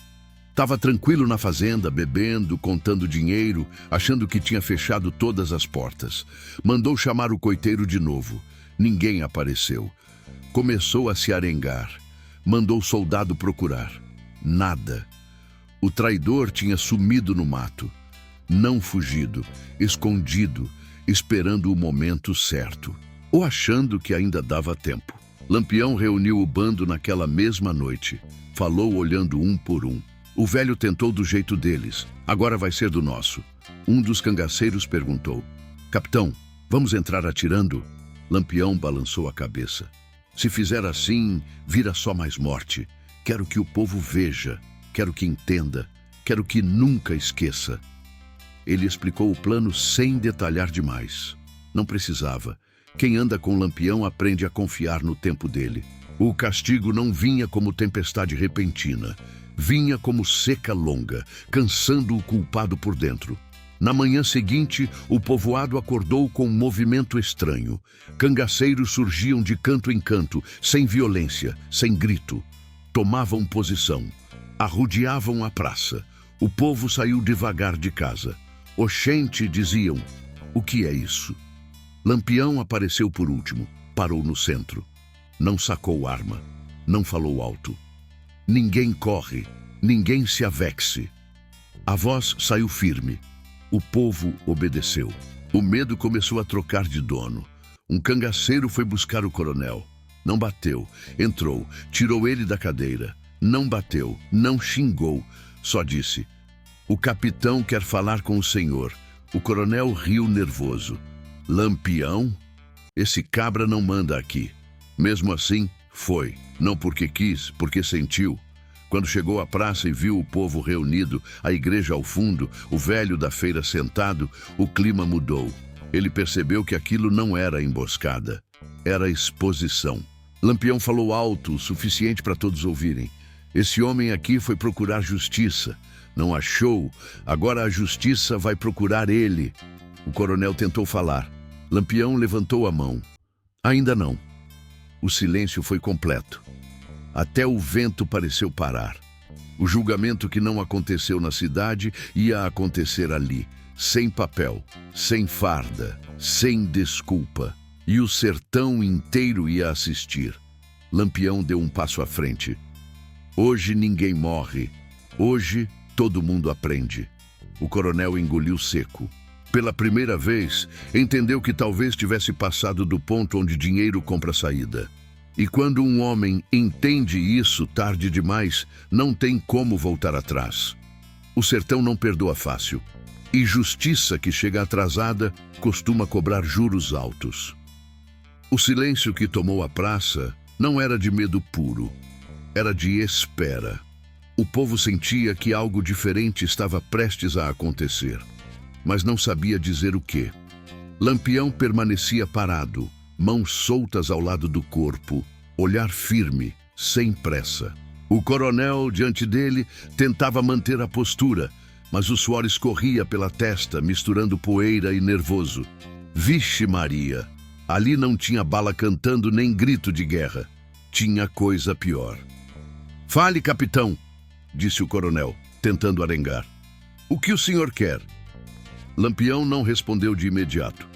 Estava tranquilo na fazenda, bebendo, contando dinheiro, achando que tinha fechado todas as portas. Mandou chamar o coiteiro de novo. Ninguém apareceu. Começou a se arengar. Mandou o soldado procurar. Nada. O traidor tinha sumido no mato. Não fugido, escondido, esperando o momento certo. Ou achando que ainda dava tempo. Lampião reuniu o bando naquela mesma noite. Falou olhando um por um. O velho tentou do jeito deles. Agora vai ser do nosso. Um dos cangaceiros perguntou. Capitão, vamos entrar atirando? Lampião balançou a cabeça. Se fizer assim, vira só mais morte. Quero que o povo veja. Quero que entenda. Quero que nunca esqueça. Ele explicou o plano sem detalhar demais. Não precisava. Quem anda com Lampião aprende a confiar no tempo dele. O castigo não vinha como tempestade repentina. Vinha como seca longa, cansando o culpado por dentro. Na manhã seguinte, o povoado acordou com um movimento estranho. Cangaceiros surgiam de canto em canto, sem violência, sem grito. Tomavam posição. Arrodeavam a praça. O povo saiu devagar de casa. Oxente, diziam. O que é isso? Lampião apareceu por último. Parou no centro. Não sacou arma. Não falou alto. Ninguém corre. Ninguém se avexe. A voz saiu firme. O povo obedeceu. O medo começou a trocar de dono. Um cangaceiro foi buscar o coronel. Não bateu. Entrou. Tirou ele da cadeira. Não bateu. Não xingou. Só disse: "O capitão quer falar com o senhor." O coronel riu nervoso. "Lampião? Esse cabra não manda aqui." Mesmo assim, foi. Não porque quis, porque sentiu. Quando chegou à praça e viu o povo reunido, a igreja ao fundo, o velho da feira sentado, o clima mudou. Ele percebeu que aquilo não era emboscada. Era exposição. Lampião falou alto, o suficiente para todos ouvirem. "Esse homem aqui foi procurar justiça. Não achou. Agora a justiça vai procurar ele." O coronel tentou falar. Lampião levantou a mão. "Ainda não." O silêncio foi completo. Até o vento pareceu parar. O julgamento que não aconteceu na cidade ia acontecer ali, sem papel, sem farda, sem desculpa. E o sertão inteiro ia assistir. Lampião deu um passo à frente. "Hoje ninguém morre. Hoje todo mundo aprende." O coronel engoliu seco. Pela primeira vez, entendeu que talvez tivesse passado do ponto onde dinheiro compra saída. E quando um homem entende isso tarde demais, não tem como voltar atrás. O sertão não perdoa fácil. E justiça que chega atrasada costuma cobrar juros altos. O silêncio que tomou a praça não era de medo puro. Era de espera. O povo sentia que algo diferente estava prestes a acontecer, mas não sabia dizer o quê. Lampião permanecia parado, mãos soltas ao lado do corpo, olhar firme, sem pressa. O coronel, diante dele, tentava manter a postura, mas o suor escorria pela testa, misturando poeira e nervoso. Vixe Maria! Ali não tinha bala cantando nem grito de guerra. Tinha coisa pior. "Fale, capitão", disse o coronel, tentando arengar. "O que o senhor quer?" Lampião não respondeu de imediato.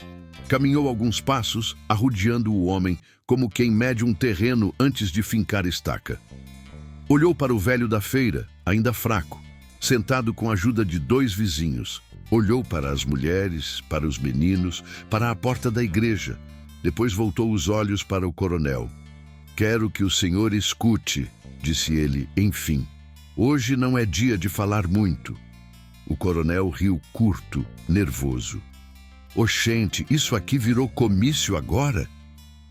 Caminhou alguns passos, arrodeando o homem, como quem mede um terreno antes de fincar estaca. Olhou para o velho da feira, ainda fraco, sentado com a ajuda de 2 vizinhos. Olhou para as mulheres, para os meninos, para a porta da igreja. Depois voltou os olhos para o coronel. "Quero que o senhor escute", disse ele, enfim. "Hoje não é dia de falar muito." O coronel riu curto, nervoso. "Oxente, isso aqui virou comício agora?"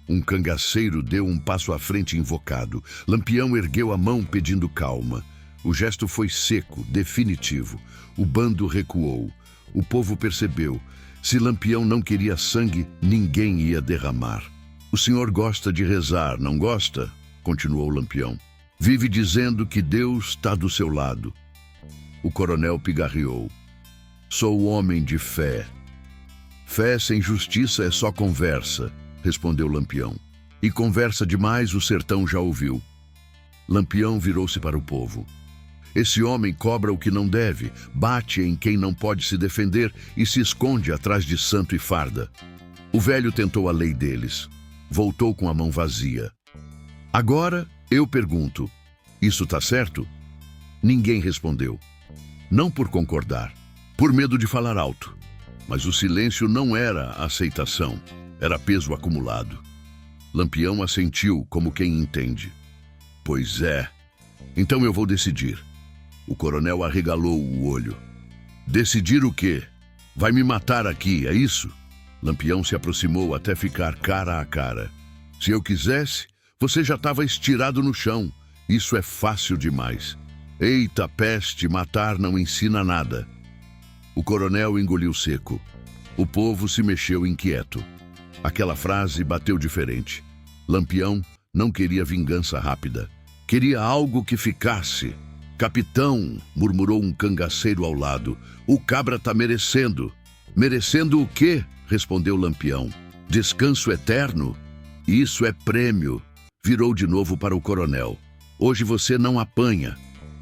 Um cangaceiro deu um passo à frente invocado. Lampião ergueu a mão pedindo calma. O gesto foi seco, definitivo. O bando recuou. O povo percebeu. Se Lampião não queria sangue, ninguém ia derramar. "O senhor gosta de rezar, não gosta?" continuou Lampião. "Vive dizendo que Deus está do seu lado." O coronel pigarreou. "Sou homem de fé." "Fé sem justiça é só conversa", respondeu Lampião. "E conversa demais o sertão já ouviu." Lampião virou-se para o povo. "Esse homem cobra o que não deve, bate em quem não pode se defender e se esconde atrás de santo e farda." O velho tentou a lei deles. Voltou com a mão vazia. "Agora eu pergunto, isso tá certo?" Ninguém respondeu. Não por concordar, por medo de falar alto. Mas o silêncio não era aceitação, era peso acumulado. Lampião assentiu como quem entende. "Pois é, então eu vou decidir." O coronel arregalou o olho. "Decidir o quê? Vai me matar aqui, é isso?" Lampião se aproximou até ficar cara a cara. "Se eu quisesse, você já estava estirado no chão. Isso é fácil demais." "Eita peste, matar não ensina nada." O coronel engoliu seco. O povo se mexeu inquieto. Aquela frase bateu diferente. Lampião não queria vingança rápida. Queria algo que ficasse. Capitão, murmurou um cangaceiro ao lado, o cabra tá merecendo. Merecendo o quê? Respondeu Lampião. Descanso eterno? Isso é prêmio. Virou de novo para o coronel. Hoje você não apanha.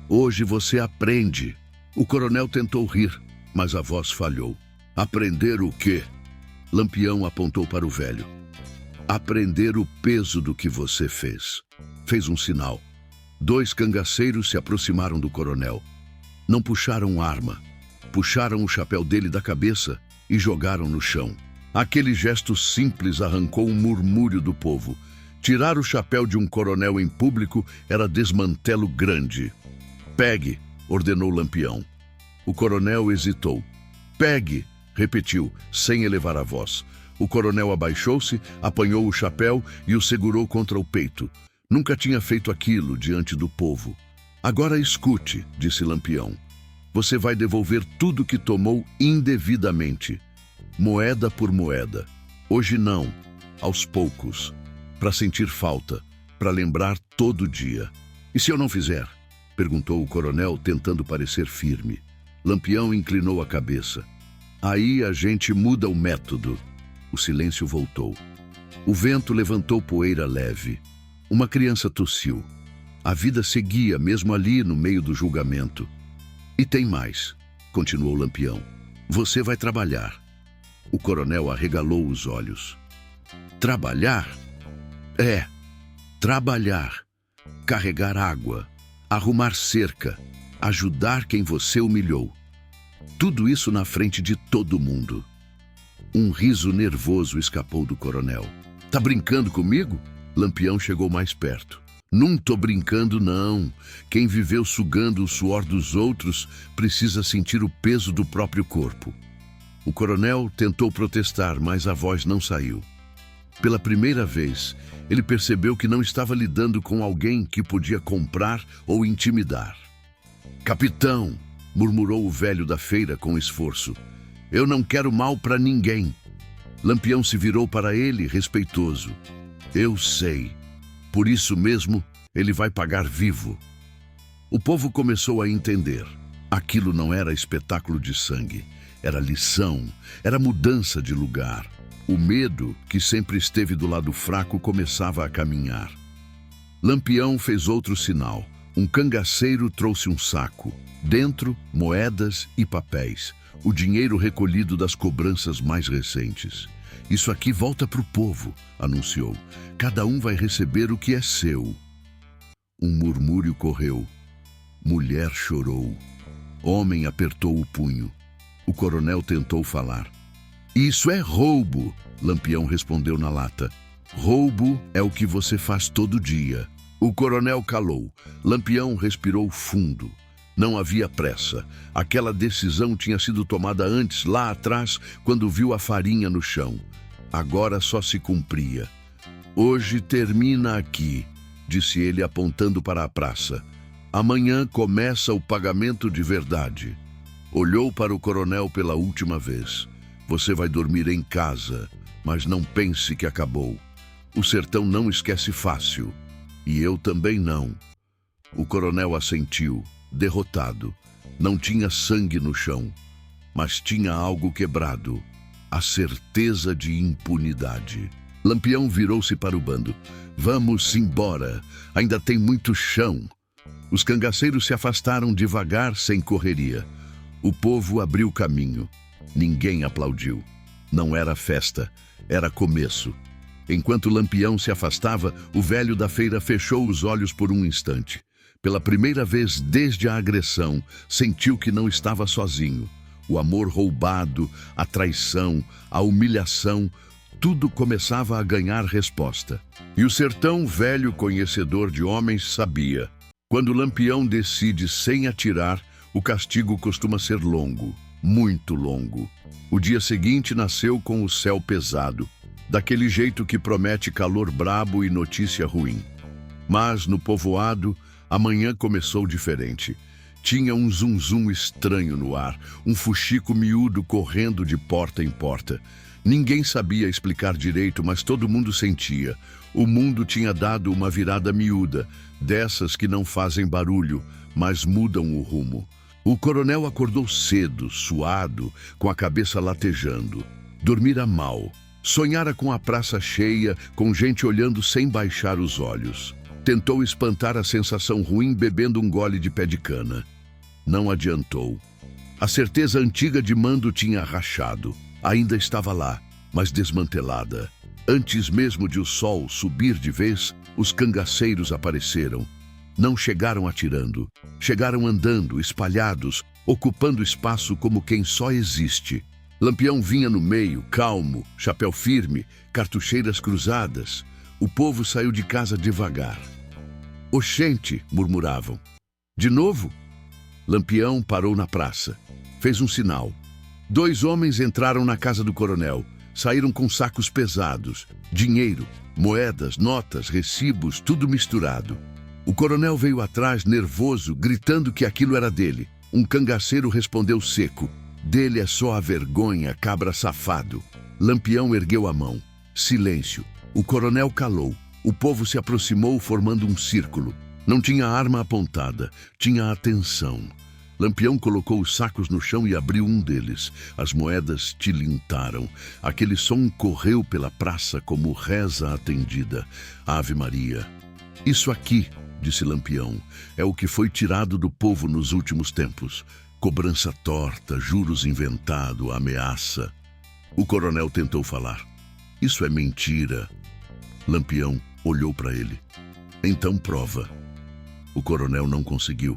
Hoje você aprende. O coronel tentou rir, mas a voz falhou. Aprender o quê? Lampião apontou para o velho. Aprender o peso do que você fez. Fez um sinal. 2 cangaceiros se aproximaram do coronel. Não puxaram arma. Puxaram o chapéu dele da cabeça e jogaram no chão. Aquele gesto simples arrancou um murmúrio do povo. Tirar o chapéu de um coronel em público era desmantelo grande. Pegue, ordenou Lampião. O coronel hesitou. Pegue, repetiu, sem elevar a voz. O coronel abaixou-se, apanhou o chapéu e o segurou contra o peito. Nunca tinha feito aquilo diante do povo. Agora escute, disse Lampião. Você vai devolver tudo que tomou indevidamente. Moeda por moeda. Hoje não, aos poucos. Para sentir falta, para lembrar todo dia. E se eu não fizer? Perguntou o coronel, tentando parecer firme. Lampião inclinou a cabeça. Aí a gente muda o método. O silêncio voltou. O vento levantou poeira leve. Uma criança tossiu. A vida seguia, mesmo ali no meio do julgamento. E tem mais, continuou Lampião. Você vai trabalhar. O coronel arregalou os olhos. Trabalhar? É, trabalhar. Carregar água, arrumar cerca, ajudar quem você humilhou. Tudo isso na frente de todo mundo. Um riso nervoso escapou do coronel. Tá brincando comigo? Lampião chegou mais perto. Não tô brincando, não. Quem viveu sugando o suor dos outros precisa sentir o peso do próprio corpo. O coronel tentou protestar, mas a voz não saiu. Pela primeira vez, ele percebeu que não estava lidando com alguém que podia comprar ou intimidar. Capitão, murmurou o velho da feira com esforço. Eu não quero mal para ninguém. Lampião se virou para ele, respeitoso. Eu sei. Por isso mesmo, ele vai pagar vivo. O povo começou a entender. Aquilo não era espetáculo de sangue. Era lição, era mudança de lugar. O medo, que sempre esteve do lado fraco, começava a caminhar. Lampião fez outro sinal. Um cangaceiro trouxe um saco. Dentro, moedas e papéis. O dinheiro recolhido das cobranças mais recentes. Isso aqui volta para o povo, anunciou. Cada um vai receber o que é seu. Um murmúrio correu. Mulher chorou. Homem apertou o punho. O coronel tentou falar. Isso é roubo, Lampião respondeu na lata. Roubo é o que você faz todo dia. O coronel calou. Lampião respirou fundo. Não havia pressa. Aquela decisão tinha sido tomada antes, lá atrás, quando viu a farinha no chão. Agora só se cumpria. Hoje termina aqui, disse ele apontando para a praça. Amanhã começa o pagamento de verdade. Olhou para o coronel pela última vez. Você vai dormir em casa, mas não pense que acabou. O sertão não esquece fácil. E eu também não. O coronel assentiu, derrotado. Não tinha sangue no chão, mas tinha algo quebrado. A certeza de impunidade. Lampião virou-se para o bando. Vamos embora, ainda tem muito chão. Os cangaceiros se afastaram devagar, sem correria. O povo abriu caminho. Ninguém aplaudiu. Não era festa, era começo. Enquanto Lampião se afastava, o velho da feira fechou os olhos por um instante. Pela primeira vez desde a agressão, sentiu que não estava sozinho. O amor roubado, a traição, a humilhação, tudo começava a ganhar resposta. E o sertão, velho conhecedor de homens, sabia. Quando Lampião decide sem atirar, o castigo costuma ser longo, muito longo. O dia seguinte nasceu com o céu pesado, daquele jeito que promete calor brabo e notícia ruim. Mas no povoado, a manhã começou diferente. Tinha um zum-zum estranho no ar, um fuxico miúdo correndo de porta em porta. Ninguém sabia explicar direito, mas todo mundo sentia. O mundo tinha dado uma virada miúda, dessas que não fazem barulho, mas mudam o rumo. O coronel acordou cedo, suado, com a cabeça latejando. Dormira mal. Sonhara com a praça cheia, com gente olhando sem baixar os olhos. Tentou espantar a sensação ruim bebendo um gole de pé de cana. Não adiantou. A certeza antiga de mando tinha rachado. Ainda estava lá, mas desmantelada. Antes mesmo de o sol subir de vez, os cangaceiros apareceram. Não chegaram atirando. Chegaram andando, espalhados, ocupando espaço como quem só existe. Lampião vinha no meio, calmo, chapéu firme, cartucheiras cruzadas. O povo saiu de casa devagar. "Oxente", murmuravam. "De novo?" Lampião parou na praça. Fez um sinal. 2 homens entraram na casa do coronel. Saíram com sacos pesados. Dinheiro, moedas, notas, recibos, tudo misturado. O coronel veio atrás, nervoso, gritando que aquilo era dele. Um cangaceiro respondeu seco. "Dele é só a vergonha, cabra safado." Lampião ergueu a mão. Silêncio. O coronel calou. O povo se aproximou formando um círculo. Não tinha arma apontada, tinha atenção. Lampião colocou os sacos no chão e abriu um deles. As moedas tilintaram. Aquele som correu pela praça como reza atendida. Ave Maria. "Isso aqui", disse Lampião, "é o que foi tirado do povo nos últimos tempos. Cobrança torta, juros inventado, ameaça." O coronel tentou falar. "Isso é mentira." Lampião olhou para ele. "Então prova." O coronel não conseguiu.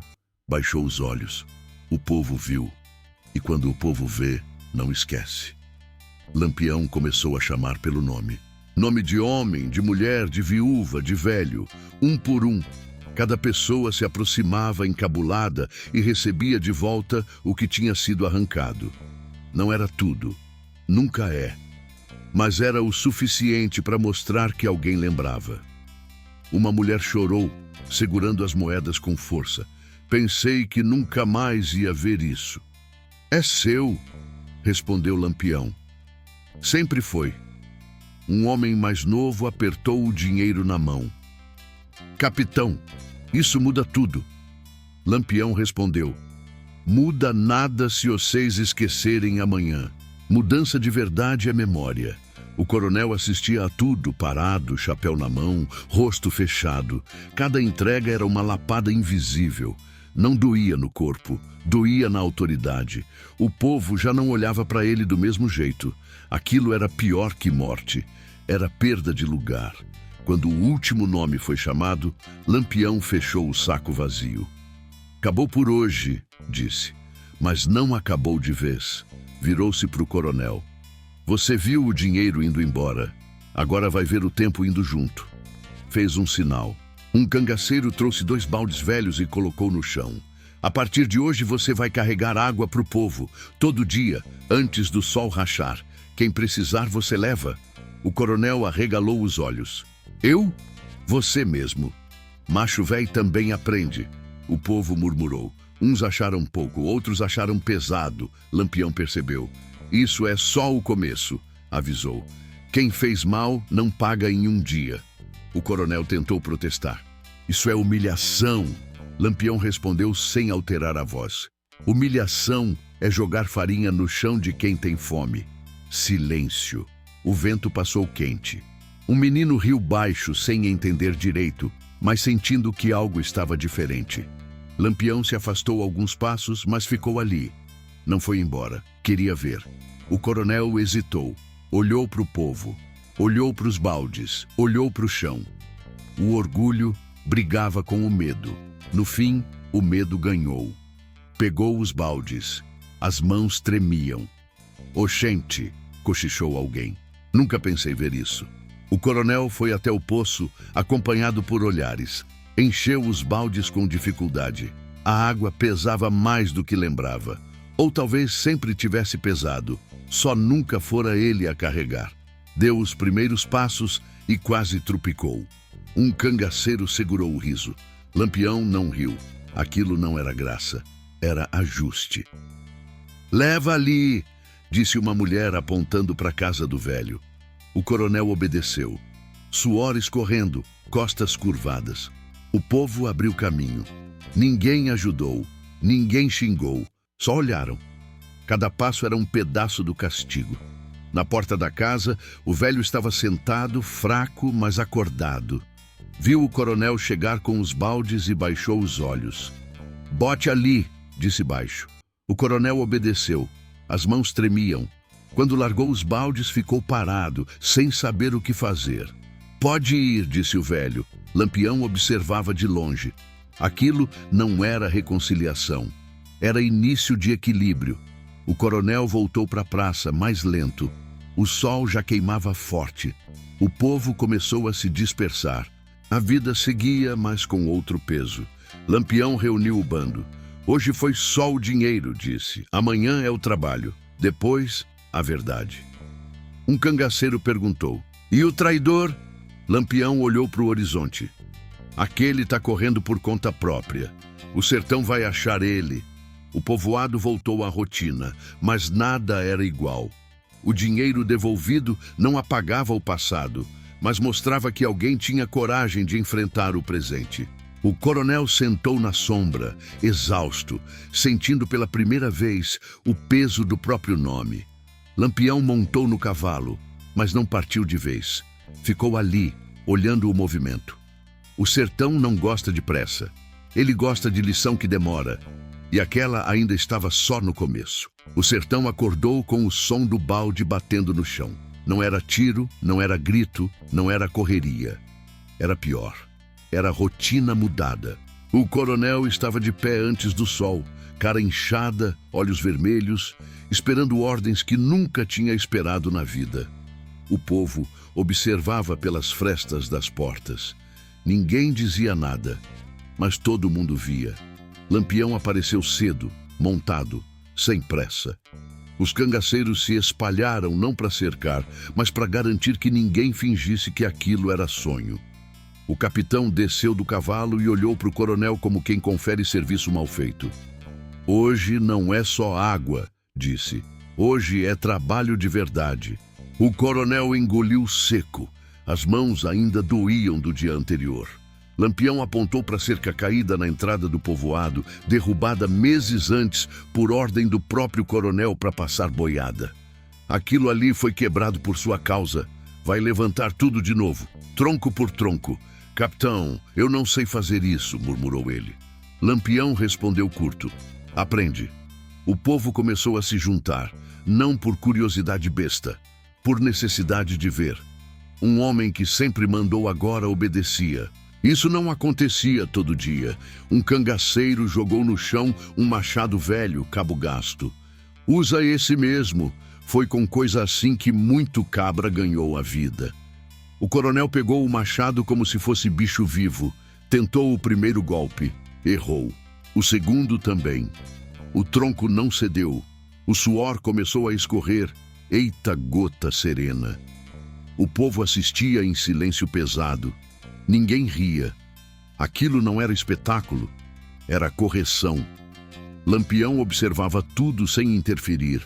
Baixou os olhos. O povo viu. E quando o povo vê, não esquece. Lampião começou a chamar pelo nome. Nome de homem, de mulher, de viúva, de velho. Um por um. Cada pessoa se aproximava encabulada e recebia de volta o que tinha sido arrancado. Não era tudo. Nunca é. Mas era o suficiente para mostrar que alguém lembrava. Uma mulher chorou, segurando as moedas com força. "Pensei que nunca mais ia ver isso." "É seu", respondeu Lampião. "Sempre foi." Um homem mais novo apertou o dinheiro na mão. "Capitão, isso muda tudo." Lampião respondeu: "Muda nada se vocês esquecerem amanhã. Mudança de verdade é memória." O coronel assistia a tudo, parado, chapéu na mão, rosto fechado. Cada entrega era uma lapada invisível. Não doía no corpo, doía na autoridade. O povo já não olhava para ele do mesmo jeito. Aquilo era pior que morte. Era perda de lugar. Quando o último nome foi chamado, Lampião fechou o saco vazio. "Acabou por hoje", disse. Mas não acabou de vez. Virou-se para o coronel. "Você viu o dinheiro indo embora. Agora vai ver o tempo indo junto." Fez um sinal. Um cangaceiro trouxe 2 baldes velhos e colocou no chão. "A partir de hoje você vai carregar água para o povo, todo dia, antes do sol rachar. Quem precisar você leva." O coronel arregalou os olhos. "Eu? Você mesmo." "Macho véi também aprende." O povo murmurou. Uns acharam pouco, outros acharam pesado. Lampião percebeu. "Isso é só o começo", avisou. "Quem fez mal não paga em um dia." O coronel tentou protestar. "Isso é humilhação." Lampião respondeu sem alterar a voz. "Humilhação é jogar farinha no chão de quem tem fome." Silêncio. O vento passou quente. Um menino riu baixo, sem entender direito, mas sentindo que algo estava diferente. Lampião se afastou alguns passos, mas ficou ali. Não foi embora. Queria ver. O coronel hesitou. Olhou para o povo. Olhou para os baldes. Olhou para o chão. O orgulho brigava com o medo. No fim, o medo ganhou. Pegou os baldes. As mãos tremiam. "Oxente", cochichou alguém. "Nunca pensei ver isso." O coronel foi até o poço, acompanhado por olhares. Encheu os baldes com dificuldade. A água pesava mais do que lembrava. Ou talvez sempre tivesse pesado. Só nunca fora ele a carregar. Deu os primeiros passos e quase trupicou. Um cangaceiro segurou o riso. Lampião não riu. Aquilo não era graça. era ajuste. "Leva ali", disse uma mulher apontando para a casa do velho. O coronel obedeceu. Suor escorrendo, costas curvadas. O povo abriu caminho. Ninguém ajudou, ninguém xingou, só olharam. Cada passo era um pedaço do castigo. Na porta da casa, o velho estava sentado, fraco, mas acordado. Viu o coronel chegar com os baldes e baixou os olhos. "Bote ali", disse baixo. O coronel obedeceu. As mãos tremiam. Quando largou os baldes, ficou parado, sem saber o que fazer. "Pode ir", disse o velho. Lampião observava de longe. Aquilo não era reconciliação. Era início de equilíbrio. O coronel voltou para a praça, mais lento. O sol já queimava forte. O povo começou a se dispersar. A vida seguia, mas com outro peso. Lampião reuniu o bando. "Hoje foi só o dinheiro", disse. "Amanhã é o trabalho. Depois, a verdade." Um cangaceiro perguntou: "E o traidor?" Lampião olhou para o horizonte. "Aquele está correndo por conta própria. O sertão vai achar ele." O povoado voltou à rotina, mas nada era igual. O dinheiro devolvido não apagava o passado, mas mostrava que alguém tinha coragem de enfrentar o presente. O coronel sentou na sombra, exausto, sentindo pela primeira vez o peso do próprio nome. Lampião montou no cavalo, mas não partiu de vez. Ficou ali, olhando o movimento. O sertão não gosta de pressa. Ele gosta de lição que demora. E aquela ainda estava só no começo. O sertão acordou com o som do balde batendo no chão. Não era tiro, não era grito, não era correria. Era pior. Era rotina mudada. O coronel estava de pé antes do sol, cara inchada, olhos vermelhos, esperando ordens que nunca tinha esperado na vida. O povo observava pelas frestas das portas. Ninguém dizia nada, mas todo mundo via. Lampião apareceu cedo, montado, sem pressa. Os cangaceiros se espalharam não para cercar, mas para garantir que ninguém fingisse que aquilo era sonho. O capitão desceu do cavalo e olhou para o coronel como quem confere serviço mal feito. "Hoje não é só água", disse. "Hoje é trabalho de verdade." O coronel engoliu seco. As mãos ainda doíam do dia anterior. Lampião apontou para a cerca caída na entrada do povoado, derrubada meses antes por ordem do próprio coronel para passar boiada. "Aquilo ali foi quebrado por sua causa. Vai levantar tudo de novo, tronco por tronco." "Capitão, eu não sei fazer isso", murmurou ele. Lampião respondeu curto: "Aprende." O povo começou a se juntar, não por curiosidade besta, por necessidade de ver. Um homem que sempre mandou agora obedecia. Isso não acontecia todo dia. Um cangaceiro jogou no chão um machado velho, cabo gasto. "Usa esse mesmo." Foi com coisa assim que muito cabra ganhou a vida. O coronel pegou o machado como se fosse bicho vivo. Tentou o primeiro golpe. Errou. O segundo também. O tronco não cedeu. O suor começou a escorrer. Eita gota serena. O povo assistia em silêncio pesado. Ninguém ria. Aquilo não era espetáculo, era correção. Lampião observava tudo sem interferir.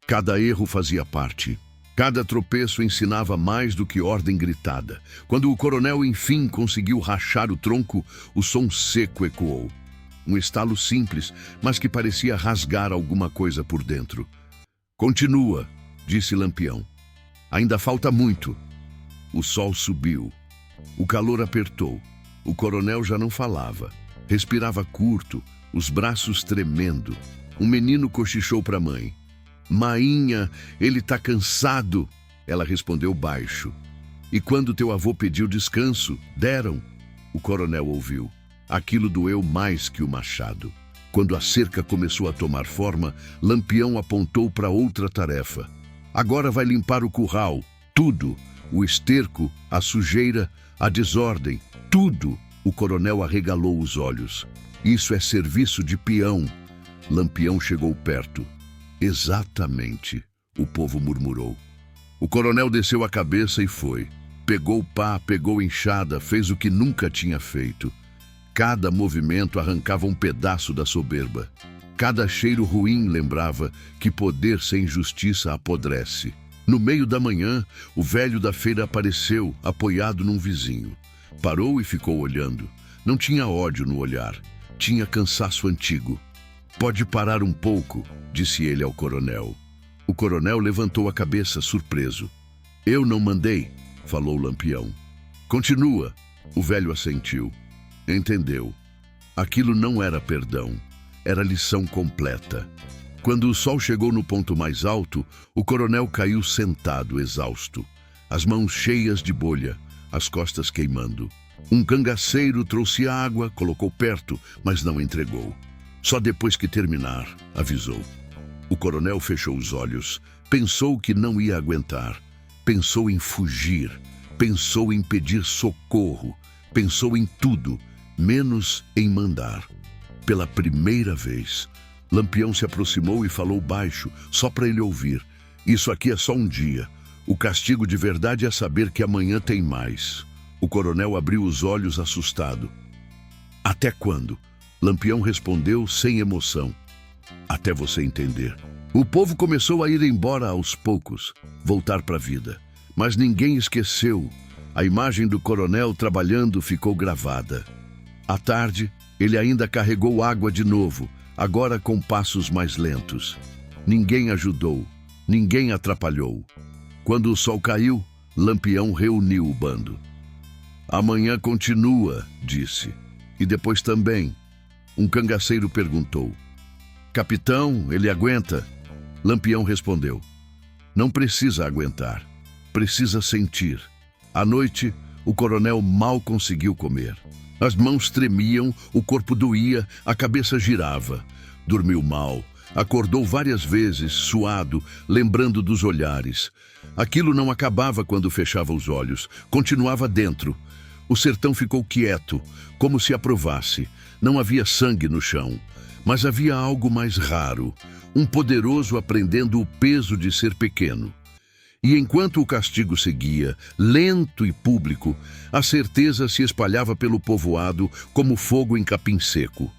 Cada erro fazia parte. Cada tropeço ensinava mais do que ordem gritada. Quando o coronel enfim conseguiu rachar o tronco, o som seco ecoou. Um estalo simples, mas que parecia rasgar alguma coisa por dentro. "Continua", disse Lampião. "Ainda falta muito." O sol subiu. O calor apertou. O coronel já não falava. Respirava curto, os braços tremendo. Um menino cochichou para a mãe. "Mainha, ele tá cansado." Ela respondeu baixo. "E quando teu avô pediu descanso, deram?" O coronel ouviu. Aquilo doeu mais que o machado. Quando a cerca começou a tomar forma, Lampião apontou para outra tarefa. "Agora vai limpar o curral, tudo. O esterco, a sujeira, a desordem, tudo." O coronel arregalou os olhos. "Isso é serviço de peão." Lampião chegou perto. "Exatamente", o povo murmurou. O coronel desceu a cabeça e foi. Pegou pá, pegou enxada, fez o que nunca tinha feito. Cada movimento arrancava um pedaço da soberba. Cada cheiro ruim lembrava que poder sem justiça apodrece. No meio da manhã, o velho da feira apareceu, apoiado num vizinho. Parou e ficou olhando. Não tinha ódio no olhar, tinha cansaço antigo. "Pode parar um pouco", disse ele ao coronel. O coronel levantou a cabeça, surpreso. "Eu não mandei", falou Lampião. "Continua", o velho assentiu. Entendeu. Aquilo não era perdão, era lição completa. Quando o sol chegou no ponto mais alto, o coronel caiu sentado, exausto, as mãos cheias de bolha, as costas queimando. Um cangaceiro trouxe água, colocou perto, mas não entregou. "Só depois que terminar", avisou. O coronel fechou os olhos, pensou que não ia aguentar, pensou em fugir, pensou em pedir socorro, pensou em tudo, menos em mandar. Pela primeira vez, Lampião se aproximou e falou baixo, só para ele ouvir. "Isso aqui é só um dia. O castigo de verdade é saber que amanhã tem mais." O coronel abriu os olhos assustado. "Até quando?" Lampião respondeu sem emoção. "Até você entender." O povo começou a ir embora aos poucos, voltar para a vida. Mas ninguém esqueceu. A imagem do coronel trabalhando ficou gravada. À tarde, ele ainda carregou água de novo, agora com passos mais lentos. Ninguém ajudou, ninguém atrapalhou. Quando o sol caiu, Lampião reuniu o bando. "Amanhã continua", disse. "E depois também." Um cangaceiro perguntou. "Capitão, ele aguenta?" Lampião respondeu. "Não precisa aguentar, precisa sentir." À noite, o coronel mal conseguiu comer. As mãos tremiam, o corpo doía, a cabeça girava. Dormiu mal, acordou várias vezes, suado, lembrando dos olhares. Aquilo não acabava quando fechava os olhos, continuava dentro. O sertão ficou quieto, como se aprovasse. Não havia sangue no chão, mas havia algo mais raro, um poderoso aprendendo o peso de ser pequeno. E enquanto o castigo seguia, lento e público, a certeza se espalhava pelo povoado como fogo em capim seco.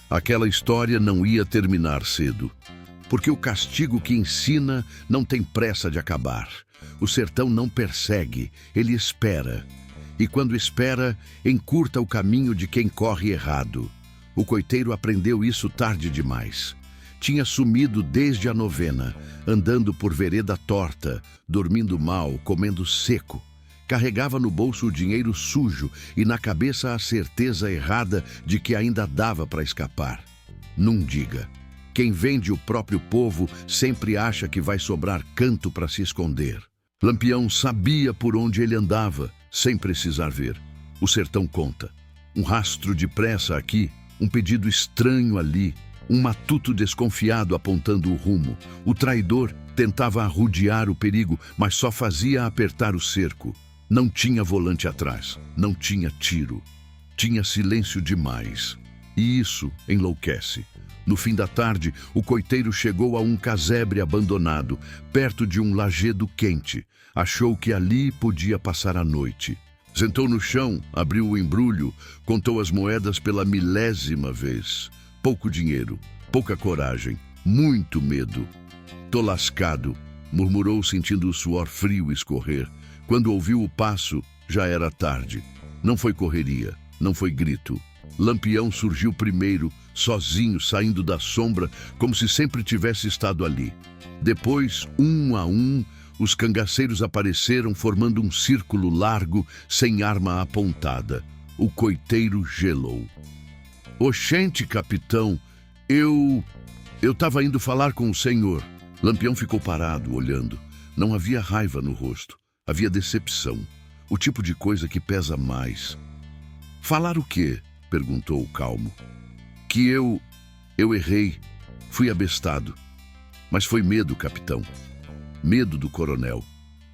Aquela história não ia terminar cedo, porque o castigo que ensina não tem pressa de acabar. O sertão não persegue, ele espera. E quando espera, encurta o caminho de quem corre errado. O coiteiro aprendeu isso tarde demais. Tinha sumido desde a novena, andando por vereda torta, dormindo mal, comendo seco. Carregava no bolso o dinheiro sujo e na cabeça a certeza errada de que ainda dava para escapar. Não diga. Quem vende o próprio povo sempre acha que vai sobrar canto para se esconder. Lampião sabia por onde ele andava, sem precisar ver. O sertão conta. Um rastro de pressa aqui, um pedido estranho ali, um matuto desconfiado apontando o rumo. O traidor tentava arrodear o perigo, mas só fazia apertar o cerco. Não tinha volante atrás, não tinha tiro. Tinha silêncio demais. E isso enlouquece. No fim da tarde, o coiteiro chegou a um casebre abandonado, perto de um lajedo quente. Achou que ali podia passar a noite. Sentou no chão, abriu o embrulho, contou as moedas pela 1000ª vez. Pouco dinheiro, pouca coragem, muito medo. "Tô lascado", murmurou sentindo o suor frio escorrer. Quando ouviu o passo, já era tarde. Não foi correria, não foi grito. Lampião surgiu primeiro, sozinho, saindo da sombra, como se sempre tivesse estado ali. Depois, um a um, os cangaceiros apareceram formando um círculo largo, sem arma apontada. O coiteiro gelou. "Oxente, capitão, eu estava indo falar com o senhor." Lampião ficou parado, olhando. Não havia raiva no rosto, havia decepção, o tipo de coisa que pesa mais. "Falar o quê?" perguntou calmo. "Que eu errei, fui abestado. Mas foi medo, capitão. Medo do coronel."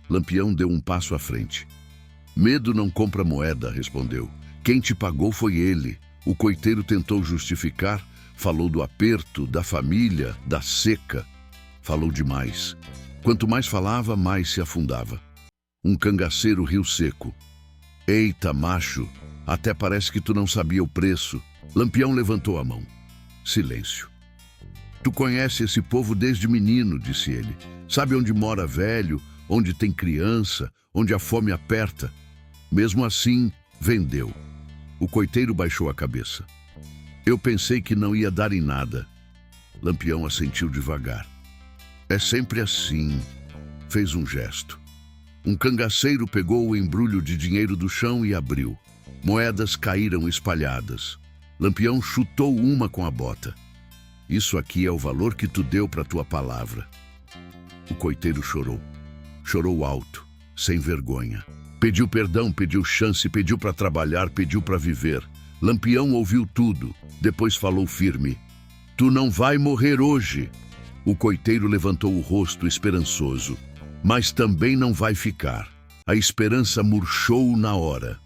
Lampião deu um passo à frente. "Medo não compra moeda", respondeu. "Quem te pagou foi ele." O coiteiro tentou justificar, falou do aperto, da família, da seca. Falou demais. Quanto mais falava, mais se afundava. Um cangaceiro riu seco. "Eita, macho, até parece que tu não sabia o preço." Lampião levantou a mão. Silêncio. Tu conhece esse povo desde menino, disse ele. Sabe onde mora velho, onde tem criança, onde a fome aperta. Mesmo assim, vendeu. O coiteiro baixou a cabeça. Eu pensei que não ia dar em nada. Lampião assentiu devagar. É sempre assim. Fez um gesto. Um cangaceiro pegou o embrulho de dinheiro do chão e abriu. Moedas caíram espalhadas. Lampião chutou uma com a bota. Isso aqui é o valor que tu deu para tua palavra. O coiteiro chorou. Chorou alto, sem vergonha. Pediu perdão, pediu chance, pediu para trabalhar, pediu para viver. Lampião ouviu tudo, depois falou firme. Tu não vai morrer hoje. O coiteiro levantou o rosto esperançoso. Mas também não vai ficar. A esperança murchou na hora.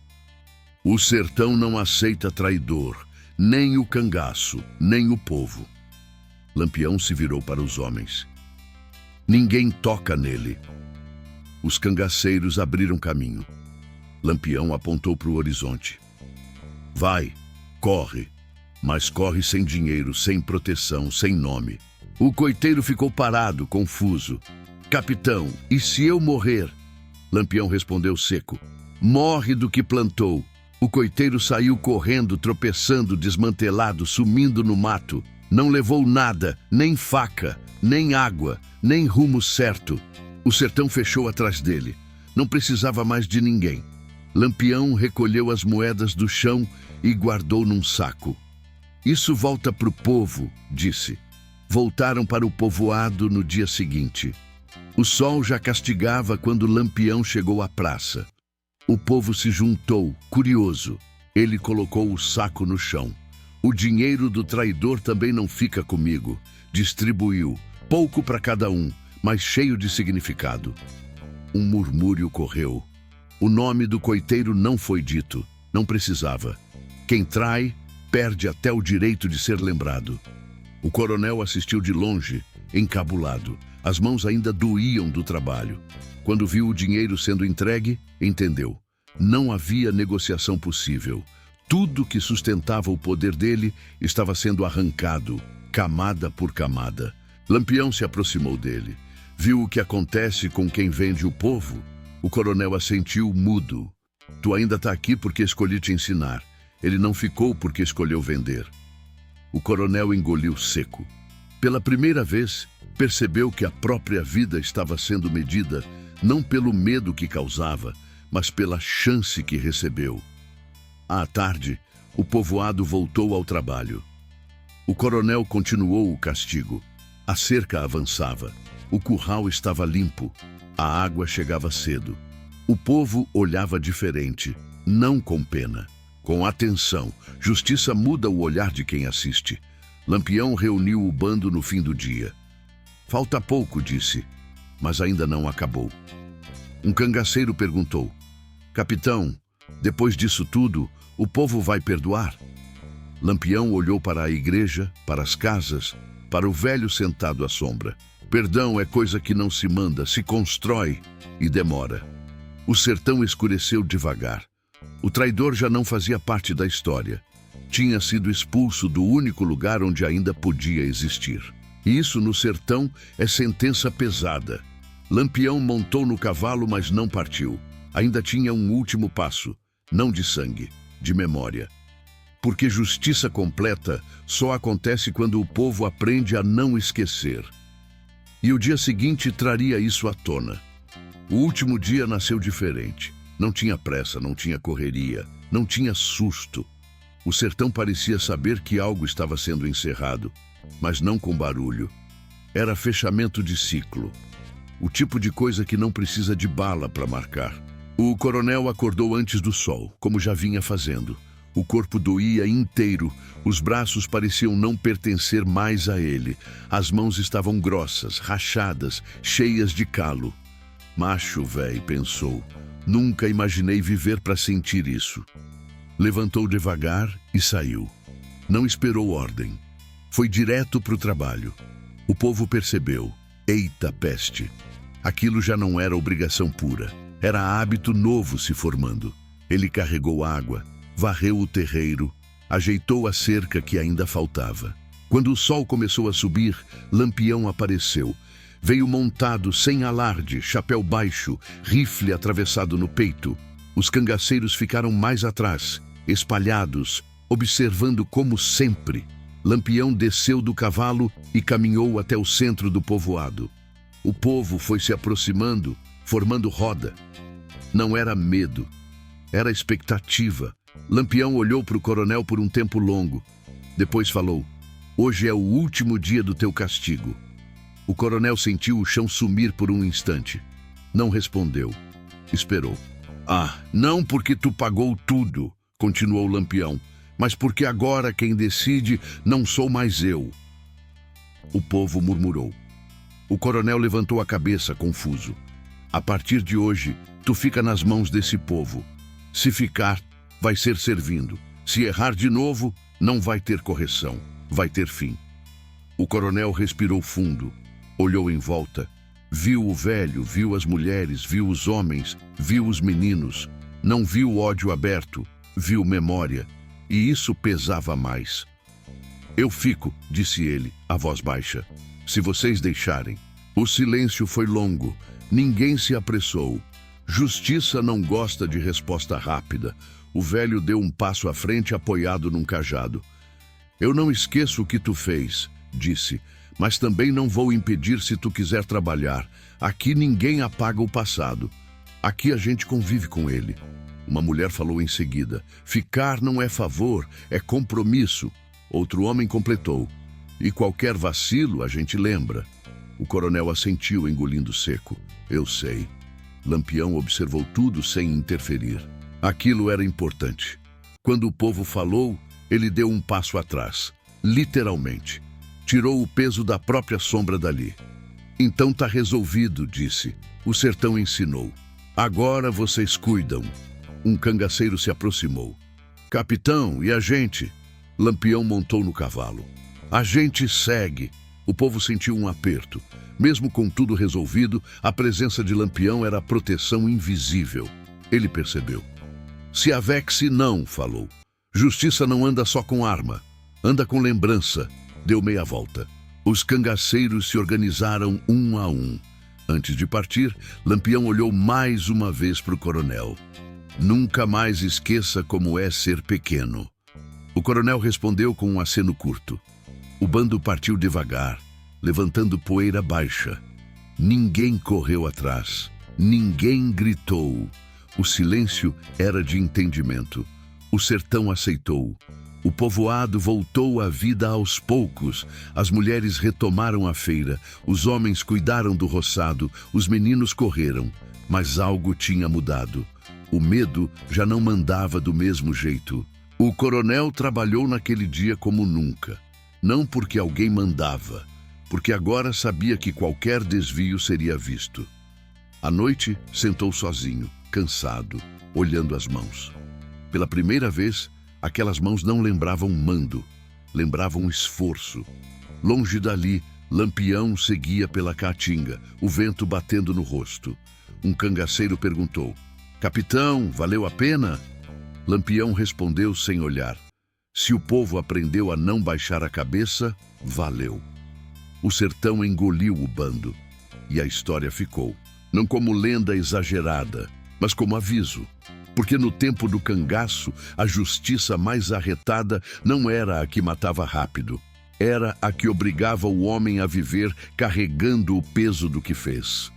O sertão não aceita traidor, nem o cangaço, nem o povo. Lampião se virou para os homens. Ninguém toca nele. Os cangaceiros abriram caminho. Lampião apontou para o horizonte. Vai, corre, mas corre sem dinheiro, sem proteção, sem nome. O coiteiro ficou parado, confuso. Capitão, e se eu morrer? Lampião respondeu seco. Morre do que plantou. O coiteiro saiu correndo, tropeçando, desmantelado, sumindo no mato. Não levou nada, nem faca, nem água, nem rumo certo. O sertão fechou atrás dele. Não precisava mais de ninguém. Lampião recolheu as moedas do chão e guardou num saco. Isso volta para o povo, disse. Voltaram para o povoado no dia seguinte. O sol já castigava quando Lampião chegou à praça. O povo se juntou, curioso. Ele colocou o saco no chão. O dinheiro do traidor também não fica comigo. Distribuiu, pouco para cada um, mas cheio de significado. Um murmúrio correu. O nome do coiteiro não foi dito. Não precisava. Quem trai, perde até o direito de ser lembrado. O coronel assistiu de longe, encabulado. As mãos ainda doíam do trabalho. Quando viu o dinheiro sendo entregue, entendeu. Não havia negociação possível. Tudo que sustentava o poder dele estava sendo arrancado, camada por camada. Lampião se aproximou dele. Viu o que acontece com quem vende o povo? O coronel assentiu mudo. Tu ainda está aqui porque escolhi te ensinar. Ele não ficou porque escolheu vender. O coronel engoliu seco. Pela primeira vez, percebeu que a própria vida estava sendo medida não pelo medo que causava, mas pela chance que recebeu. À tarde, o povoado voltou ao trabalho. O coronel continuou o castigo. A cerca avançava. O curral estava limpo. A água chegava cedo. O povo olhava diferente, não com pena. Com atenção, justiça muda o olhar de quem assiste. Lampião reuniu o bando no fim do dia. Falta pouco, disse, mas ainda não acabou. Um cangaceiro perguntou, capitão, depois disso tudo, o povo vai perdoar? Lampião olhou para a igreja, para as casas, para o velho sentado à sombra. Perdão é coisa que não se manda, se constrói e demora. O sertão escureceu devagar. O traidor já não fazia parte da história. Tinha sido expulso do único lugar onde ainda podia existir. E isso no sertão é sentença pesada. Lampião montou no cavalo, mas não partiu. Ainda tinha um último passo, não de sangue, de memória. Porque justiça completa só acontece quando o povo aprende a não esquecer. E o dia seguinte traria isso à tona. O último dia nasceu diferente. Não tinha pressa, não tinha correria, não tinha susto. O sertão parecia saber que algo estava sendo encerrado, mas não com barulho. Era fechamento de ciclo. O tipo de coisa que não precisa de bala para marcar. O coronel acordou antes do sol, como já vinha fazendo. O corpo doía inteiro, os braços pareciam não pertencer mais a ele. As mãos estavam grossas, rachadas, cheias de calo. Macho véi, pensou. Nunca imaginei viver para sentir isso. Levantou devagar e saiu. Não esperou ordem. Foi direto para o trabalho. O povo percebeu. Eita peste! Aquilo já não era obrigação pura. Era hábito novo se formando. Ele carregou água, varreu o terreiro, ajeitou a cerca que ainda faltava. Quando o sol começou a subir, Lampião apareceu. Veio montado sem alarde, chapéu baixo, rifle atravessado no peito. Os cangaceiros ficaram mais atrás, espalhados, observando como sempre. Lampião desceu do cavalo e caminhou até o centro do povoado. O povo foi se aproximando, formando roda. Não era medo, era expectativa. Lampião olhou para o coronel por um tempo longo. Depois falou: "Hoje é o último dia do teu castigo." O coronel sentiu o chão sumir por um instante. Não respondeu. Esperou. "Ah, não porque tu pagou tudo", continuou Lampião, "mas porque agora quem decide não sou mais eu." O povo murmurou. O coronel levantou a cabeça, confuso. "A partir de hoje, tu fica nas mãos desse povo. Se ficar, vai ser servindo. Se errar de novo, não vai ter correção. Vai ter fim." O coronel respirou fundo, olhou em volta, viu o velho, viu as mulheres, viu os homens, viu os meninos. Não viu ódio aberto, viu memória, e isso pesava mais. "Eu fico", disse ele, a voz baixa, "se vocês deixarem." O silêncio foi longo, ninguém se apressou. Justiça não gosta de resposta rápida. O velho deu um passo à frente apoiado num cajado. "Eu não esqueço o que tu fez", disse, "mas também não vou impedir se tu quiser trabalhar. Aqui ninguém apaga o passado. Aqui a gente convive com ele." Uma mulher falou em seguida: "Ficar não é favor, é compromisso." Outro homem completou: "E qualquer vacilo a gente lembra." O coronel assentiu, engolindo seco. "Eu sei." Lampião observou tudo sem interferir. Aquilo era importante. Quando o povo falou, ele deu um passo atrás, literalmente. Tirou o peso da própria sombra dali. "Então tá resolvido", disse. O sertão ensinou. "Agora vocês cuidam." Um cangaceiro se aproximou. "Capitão, e a gente?" Lampião montou no cavalo. "A gente segue." O povo sentiu um aperto. Mesmo com tudo resolvido, a presença de Lampião era a proteção invisível. Ele percebeu. "Se avexe não", falou. "Justiça não anda só com arma, anda com lembrança." Deu meia volta. Os cangaceiros se organizaram um a um. Antes de partir, Lampião olhou mais uma vez para o coronel. "Nunca mais esqueça como é ser pequeno." O coronel respondeu com um aceno curto. O bando partiu devagar, levantando poeira baixa. Ninguém correu atrás, ninguém gritou. O silêncio era de entendimento. O sertão aceitou. O povoado voltou à vida aos poucos. As mulheres retomaram a feira, os homens cuidaram do roçado, os meninos correram. Mas algo tinha mudado. O medo já não mandava do mesmo jeito. O coronel trabalhou naquele dia como nunca. Não porque alguém mandava, porque agora sabia que qualquer desvio seria visto. À noite, sentou sozinho, cansado, olhando as mãos. Pela primeira vez, aquelas mãos não lembravam mando, lembravam esforço. Longe dali, Lampião seguia pela caatinga, o vento batendo no rosto. Um cangaceiro perguntou: "Capitão, valeu a pena?" Lampião respondeu sem olhar: "Se o povo aprendeu a não baixar a cabeça, valeu." O sertão engoliu o bando. E a história ficou. Não como lenda exagerada, mas como aviso. Porque no tempo do cangaço, a justiça mais arretada não era a que matava rápido. Era a que obrigava o homem a viver carregando o peso do que fez.